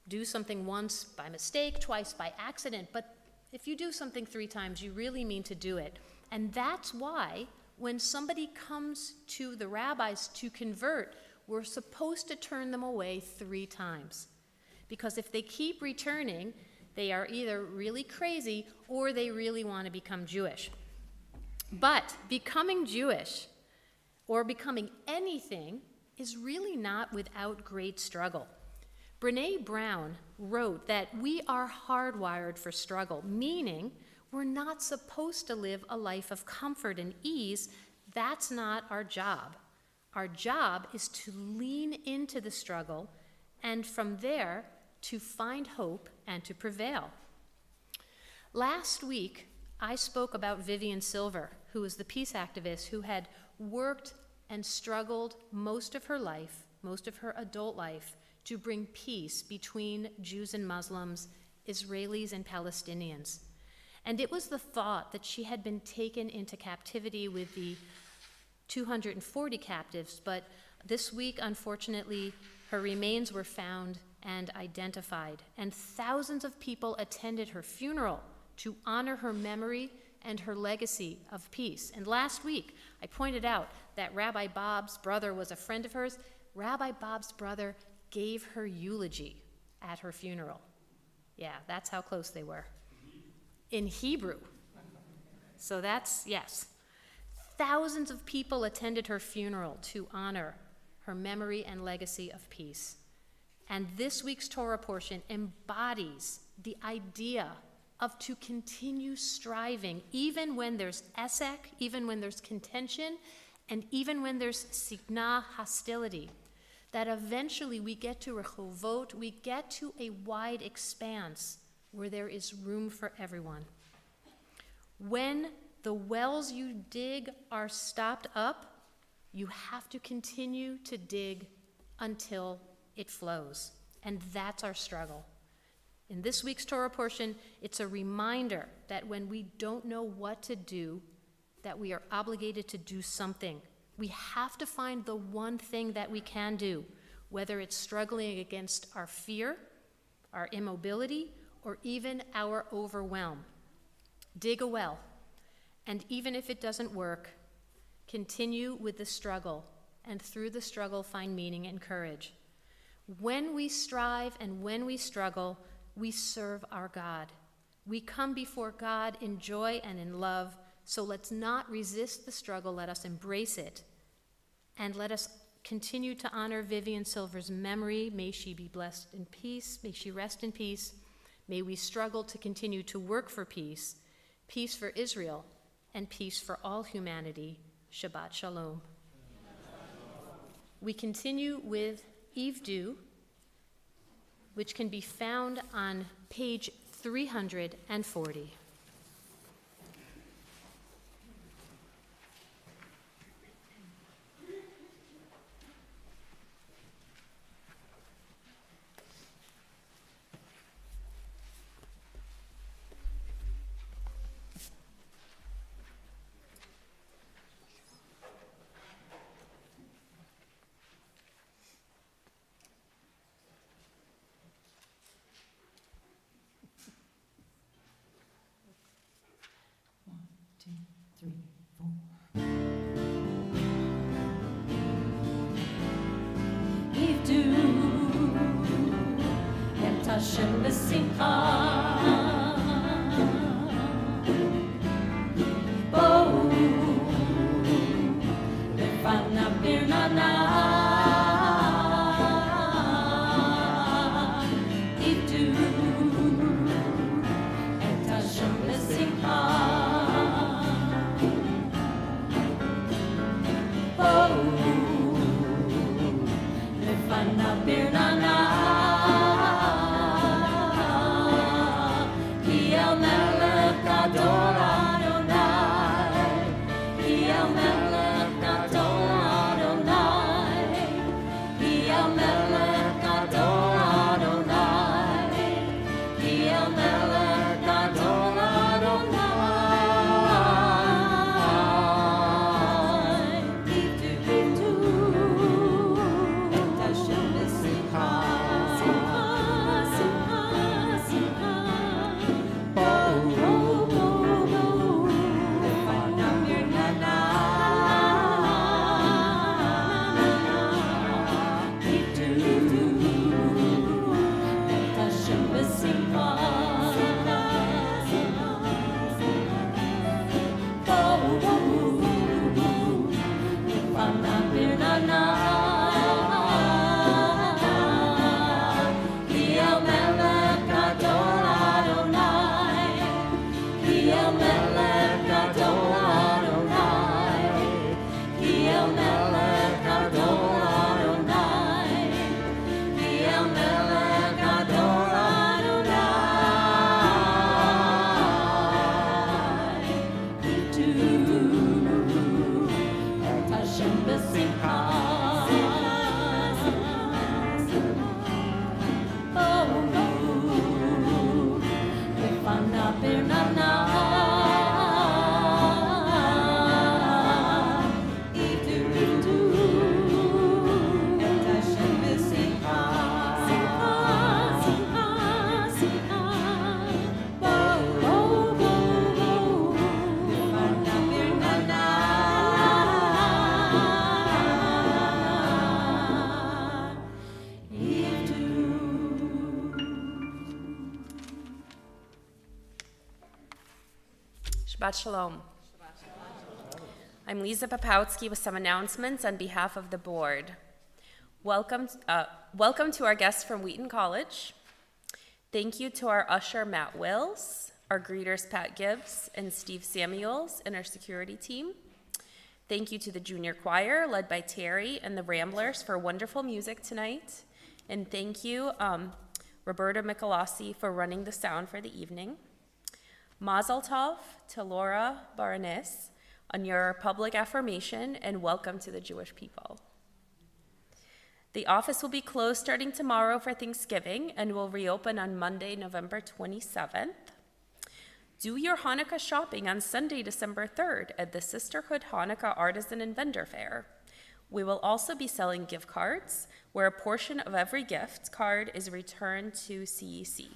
Speaker 1: do something once by mistake, twice by accident, but if you do something 3 times, you really mean to do it. And that's why when somebody comes to the rabbis to convert, we're supposed to turn them away 3 times. Because if they keep returning, they are either really crazy or they really want to become Jewish. But becoming Jewish or becoming anything is really not without great struggle. Brene Brown wrote that we are hardwired for struggle, meaning we're not supposed to live a life of comfort and ease. That's not our job. Our job is to lean into the struggle and from there to find hope and to prevail. Last week, I spoke about Vivian Silver, who was the peace activist who had worked and struggled most of her life, most of her adult life, to bring peace between Jews and Muslims, Israelis and Palestinians. And it was the thought that she had been taken into captivity with the 240 captives, but this week, unfortunately, her remains were found and identified, and thousands of people attended her funeral to honor her memory and her legacy of peace. And last week, I pointed out that Rabbi Bob's brother was a friend of hers. Rabbi Bob's brother gave her eulogy at her funeral. Yeah, that's how close they were. In Hebrew. So that's, yes. Thousands of people attended her funeral to honor her memory and legacy of peace. And this week's Torah portion embodies the idea of to continue striving, even when there's esek, even when there's contention, and even when there's signah, hostility, that eventually we get to Rehovot, we get to a wide expanse where there is room for everyone. When the wells you dig are stopped up, you have to continue to dig until it flows. And that's our struggle. In this week's Torah portion, it's a reminder that when we don't know what to do, that we are obligated to do something. We have to find the one thing that we can do, whether it's struggling against our fear, our immobility, or even our overwhelm. Dig a well, and even if it doesn't work, continue with the struggle, and through the struggle find meaning and courage. When we strive and when we struggle, we serve our God. We come before God in joy and in love, so let's not resist the struggle, let us embrace it, and let us continue to honor Vivian Silver's memory. May she be blessed in peace, may she rest in peace. May we struggle to continue to work for peace, peace for Israel, and peace for all humanity. Shabbat Shalom. We continue with Eve Do, which can be found on page 340.
Speaker 3: Hashem b'simcha, bo'u lefanav birnana, ivdu et Hashem b'simcha, bo'u lefanav birnana.
Speaker 9: Shabbat Shalom. I'm Lisa Popowski with some announcements on behalf of the board. Welcome to our guests from Wheaton College. Thank you to our usher, Matt Wills, our greeters, Pat Gibbs and Steve Samuels, and our security team. Thank you to the junior choir, led by Terry and the Ramblers, for wonderful music tonight. And thank you, Roberta Michelossi, for running the sound for the evening. Mazel Tov to Laura Baranes on your public affirmation, and welcome to the Jewish people. The office will be closed starting tomorrow for Thanksgiving and will reopen on Monday, November 27th. Do your Hanukkah shopping on Sunday, December 3rd at the Sisterhood Hanukkah Artisan and Vendor Fair. We will also be selling gift cards, where a portion of every gift card is returned to CEC.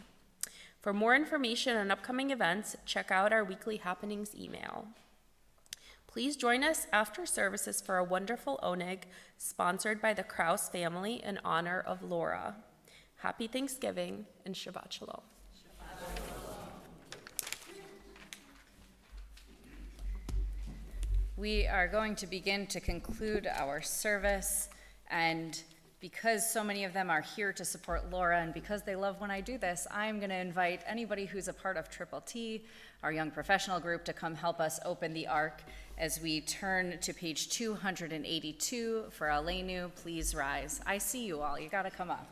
Speaker 9: For more information on upcoming events, check out our weekly happenings email. Please join us after services for a wonderful oneg sponsored by the Krause family in honor of Laura. Happy Thanksgiving and Shabbat Shalom.
Speaker 4: We are going to begin to conclude our service, and Because so many of them are here to support Laura, and because they love when I do this, I'm going to invite anybody who's a part of Triple T, our young professional group, to come help us open the ark as we turn to page 282 for Aleinu. Please rise. I see you all. You got to come up.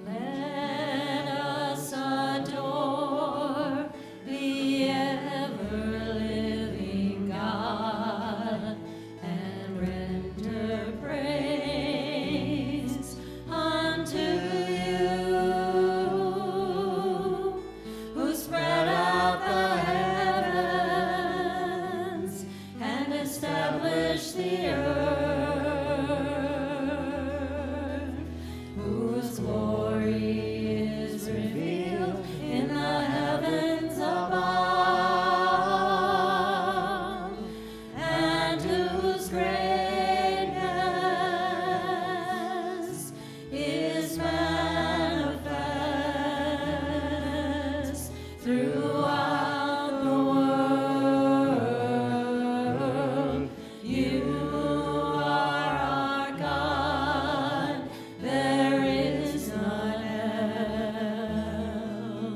Speaker 3: Let us adore the ever-living God and render praise unto you, who spread out the heavens and established the earth, whose glory is revealed in the heavens above, and whose greatness is manifest throughout the world. You are our God, there is none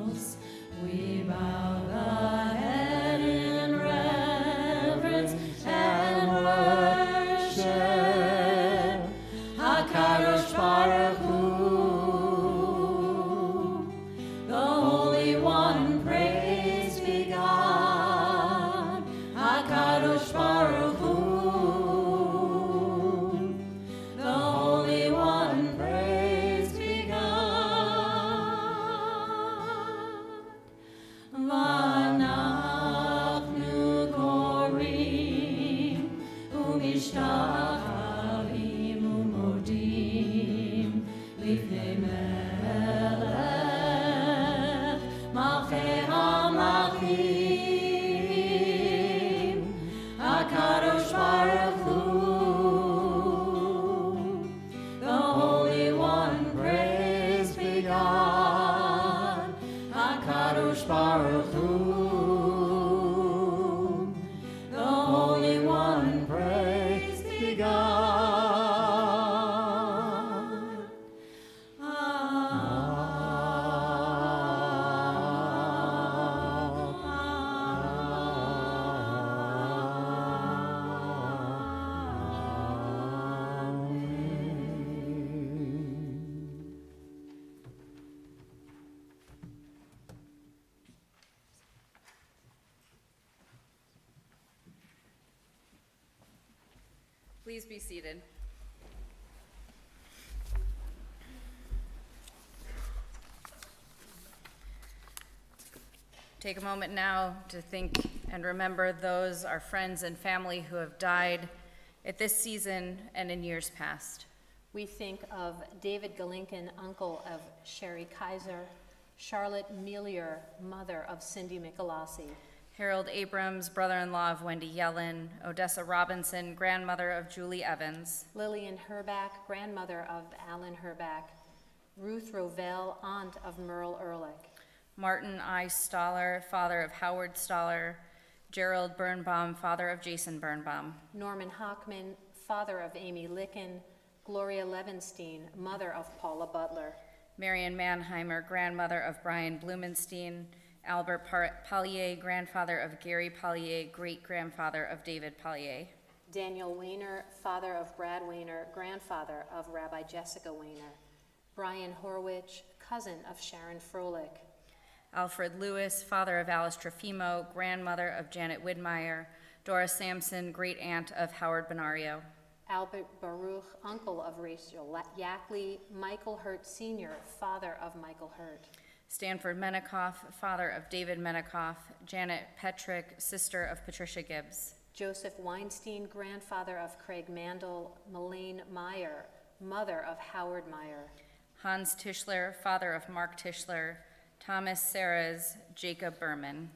Speaker 3: else. We bow the head in reverence and worship. HaKadosh Baruch Hu, the Holy One, praise be God. HaKadosh Baruch Hu, the Holy One, praise be God. V'anachnu korim u'mishtachavim u'modim lifnei melech malchei hamlachim. HaKadosh Baruch Hu, the Holy One, praise be God. HaKadosh Baruch Hu, the Holy One, praise be God.
Speaker 4: Please be seated. Take a moment now to think and remember those, our friends and family, who have died at this season and in years past.
Speaker 1: We think of David Galinkin, uncle of Sherry Kaiser, Charlotte Melior, mother of Cindy Michelossi,
Speaker 4: Harold Abrams, brother-in-law of Wendy Yellen, Odessa Robinson, grandmother of Julie Evans,
Speaker 1: Lillian Herback, grandmother of Alan Herback, Ruth Rovell, aunt of Merle Ehrlich,
Speaker 4: Martin I. Stoller, father of Howard Stoller, Gerald Birnbaum, father of Jason Birnbaum,
Speaker 1: Norman Hockman, father of Amy Licken, Gloria Levenstein, mother of Paula Butler,
Speaker 4: Marion Mannheimer, grandmother of Brian Blumenstein, Albert Pallier, grandfather of Gary Pallier, great-grandfather of David Pallier,
Speaker 1: Daniel Weiner, father of Brad Weiner, grandfather of Rabbi Jessica Weiner, Brian Horwich, cousin of Sharon Froelich,
Speaker 4: Alfred Lewis, father of Alice Trofimo, grandmother of Janet Widmeyer, Dora Sampson, great-aunt of Howard Benario,
Speaker 1: Albert Baruch, uncle of Rachel Yackley, Michael Hurt Sr., father of Michael Hurt,
Speaker 4: Stanford Menikoff, father of David Menikoff, Janet Petrick, sister of Patricia Gibbs,
Speaker 1: Joseph Weinstein, grandfather of Craig Mandel, Melaine Meyer, mother of Howard Meyer,
Speaker 4: Hans Tischler, father of Mark Tischler, Thomas Serres, Jacob Berman.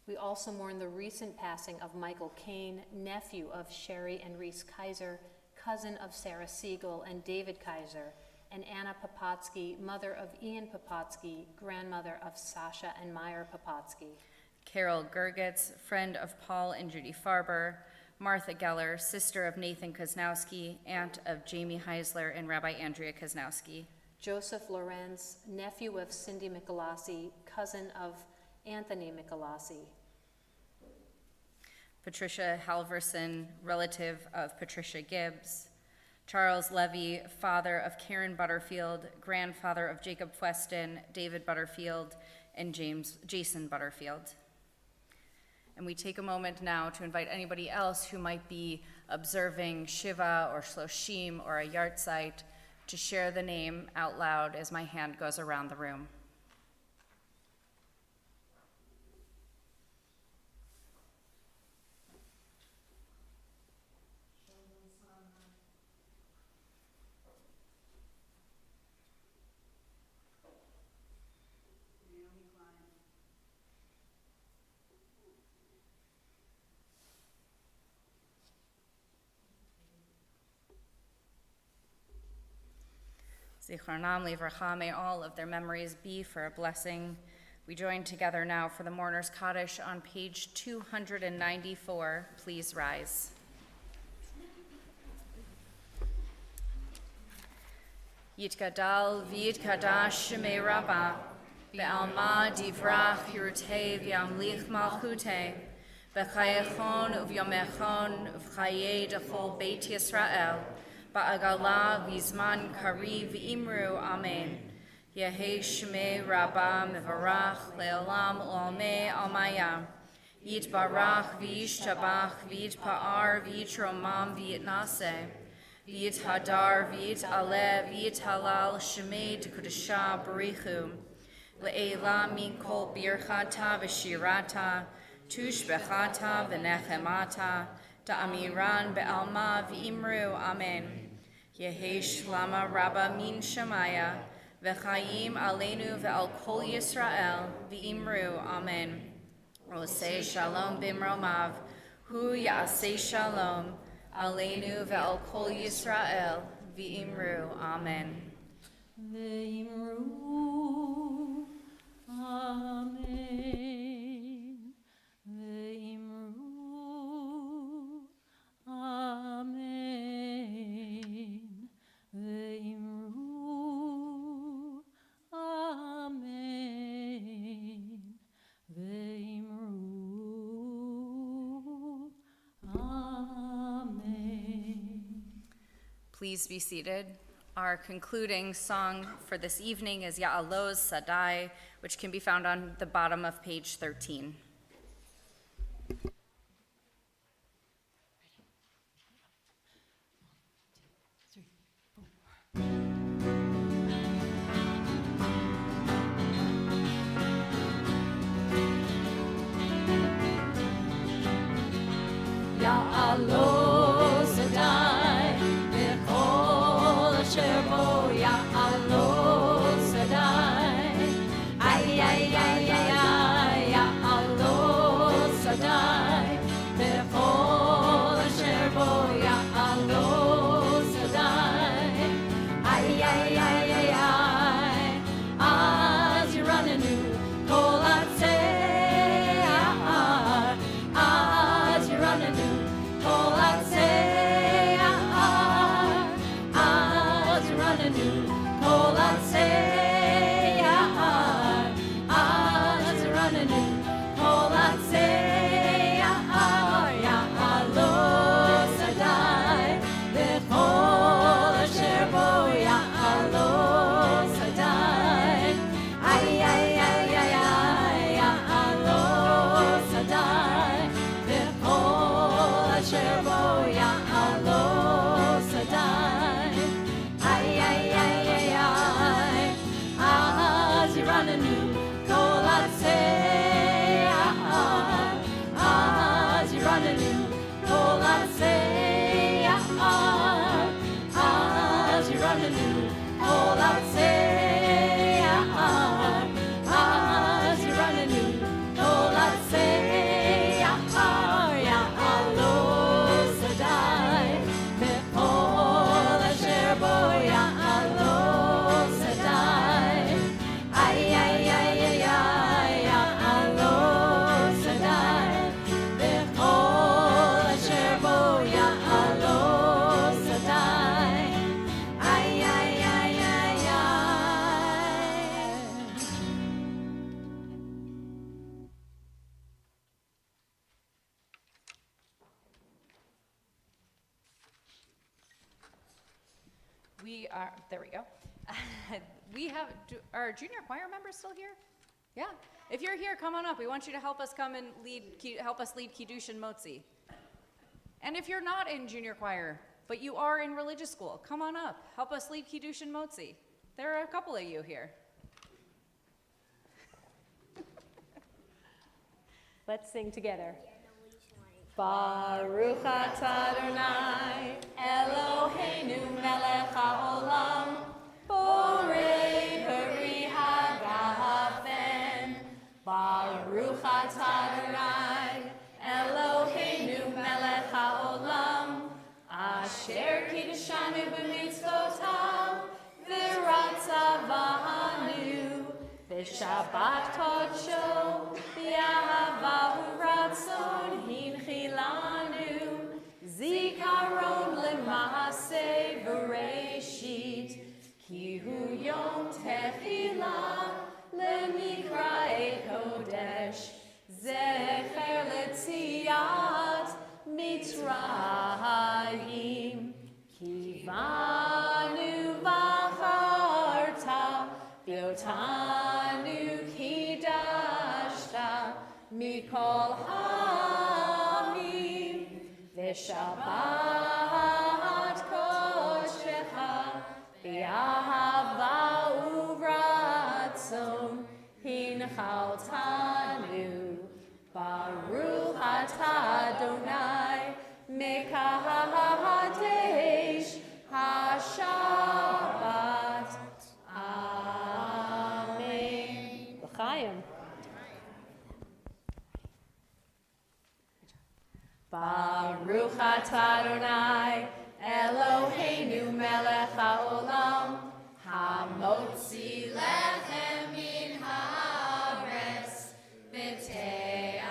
Speaker 1: We also mourn the recent passing of Michael Kane, nephew of Sherry and Reese Kaiser, cousin of Sarah Siegel and David Kaiser, and Anna Papotsky, mother of Ian Papotsky, grandmother of Sasha and Meyer Papotsky.
Speaker 4: Carol Gergitz, friend of Paul and Judy Farber. Martha Geller, sister of Nathan Koznowski, aunt of Jamie Heisler and Rabbi Andrea Koznowski.
Speaker 1: Joseph Lorenz, nephew of Cindy Michelasi, cousin of Anthony Michelasi.
Speaker 4: Patricia Halverson, relative of Patricia Gibbs. Charles Levy, father of Karen Butterfield, grandfather of Jacob Weston, David Butterfield, and Jason Butterfield. And we take a moment now to invite anybody else who might be observing Shiva or Shloshim or a Yartzeit to share the name out loud as my hand goes around the room. Zichronam Livracha, may all of their memories be for a blessing. We join together now for the Mourner's Kaddish on page 294. Please rise. Yitgadal v'yitkadash shemei Rabbah, be'alma divrach pirutei v'yamlich malchutei, b'chayechon uvyomechon uv'chayei d'chol Beit Yisrael, ba'agala v'zman kari v'imru amen. Yehei shemei Rabbah mevarach le'olam u'almei almaya. Yitbarach v'yishtabach v'yitpa'ar v'yitromam v'yitnaseh. V'yit hadar, v'yit aleh, v'yit halal, shemei d'kudasha barichu. Le'ela min kol birchata v'shirata, tushbechata v'nechemata, da'amiran be'alma v'imru, amen. Yehi shlama rabba min shemaya, v'chayim aleinu ve'al kol Yisrael, v'imru, amen. Oseh shalom bimromav, hu ya'aseh shalom, Aleinu ve'al kol Yisrael, v'imru, amen.
Speaker 3: V'imru, amen. V'imru, amen. V'imru, amen. V'imru,
Speaker 4: Please be seated. Our concluding song for this evening is Ya'aloz Sadai, which can be found on the bottom of page 13.
Speaker 3: Ya'aloz Sadai, v'chol asher bo Ya'aloz Sadai. Ay, ay, ay, ay, ay, Ya'aloz Sadai, v'chol asher bo Ya'aloz Sadai. Ay, ay, ay, ay, ay, az yiranenu kol atzei, az yiranenu kol atzei, az yiranenu kol atzei, az yiranenu kol atzei, Ya'aloz Sadai, v'chol asher bo Ya'aloz Sadai. Ay, ay, ay, ay, ay, Ya'aloz Sadai, v'chol asher bo Ya'aloz Sadai. Ay, ay, ay, ay, ay, az yiranenu kol atzei, az yiranenu kol atzei, az yiranenu kol atzei,
Speaker 4: We are, there we go. We have, are junior choir members still here? Yeah. If you're here, come on up. We want you to help us come and help us lead Kiddush and Motzi. And if you're not in junior choir, but you are in religious school, come on up. Help us lead Kiddush and Motzi. There are a couple of you here.
Speaker 1: Let's sing together.
Speaker 3: Baruch atah Adonai, Eloheinu melech haolam, borei peri hagafen. Baruch atah Adonai, Eloheinu melech haolam, asher kiddushanu b'mitzvotav, v'ratzavanu, v'shabbat kodsho, v'yahavahu ratzon hinchilanu, zikaron l'maaseh v'reishit, ki hu yom tefilah l'mikra'ei kodesh, zecher l'tziat mitzrayim, ki vanu v'acharta, v'otanu kidashta, mikol ha'amim, v'shabbat kodshecha, v'ahava uvratzon, hinchaltanu, Baruch atah Adonai, mekadesh haShabbat. Amen.
Speaker 1: L'chaim.
Speaker 3: Baruch atah Adonai, Eloheinu melech haolam, hamotzi lechem min haaretz v'te'avon.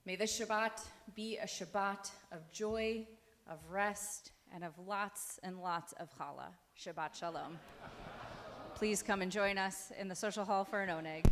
Speaker 4: May this Shabbat be a Shabbat of joy, of rest, and of lots and lots of challah. Shabbat shalom. Please come and join us in the social hall for an oneg.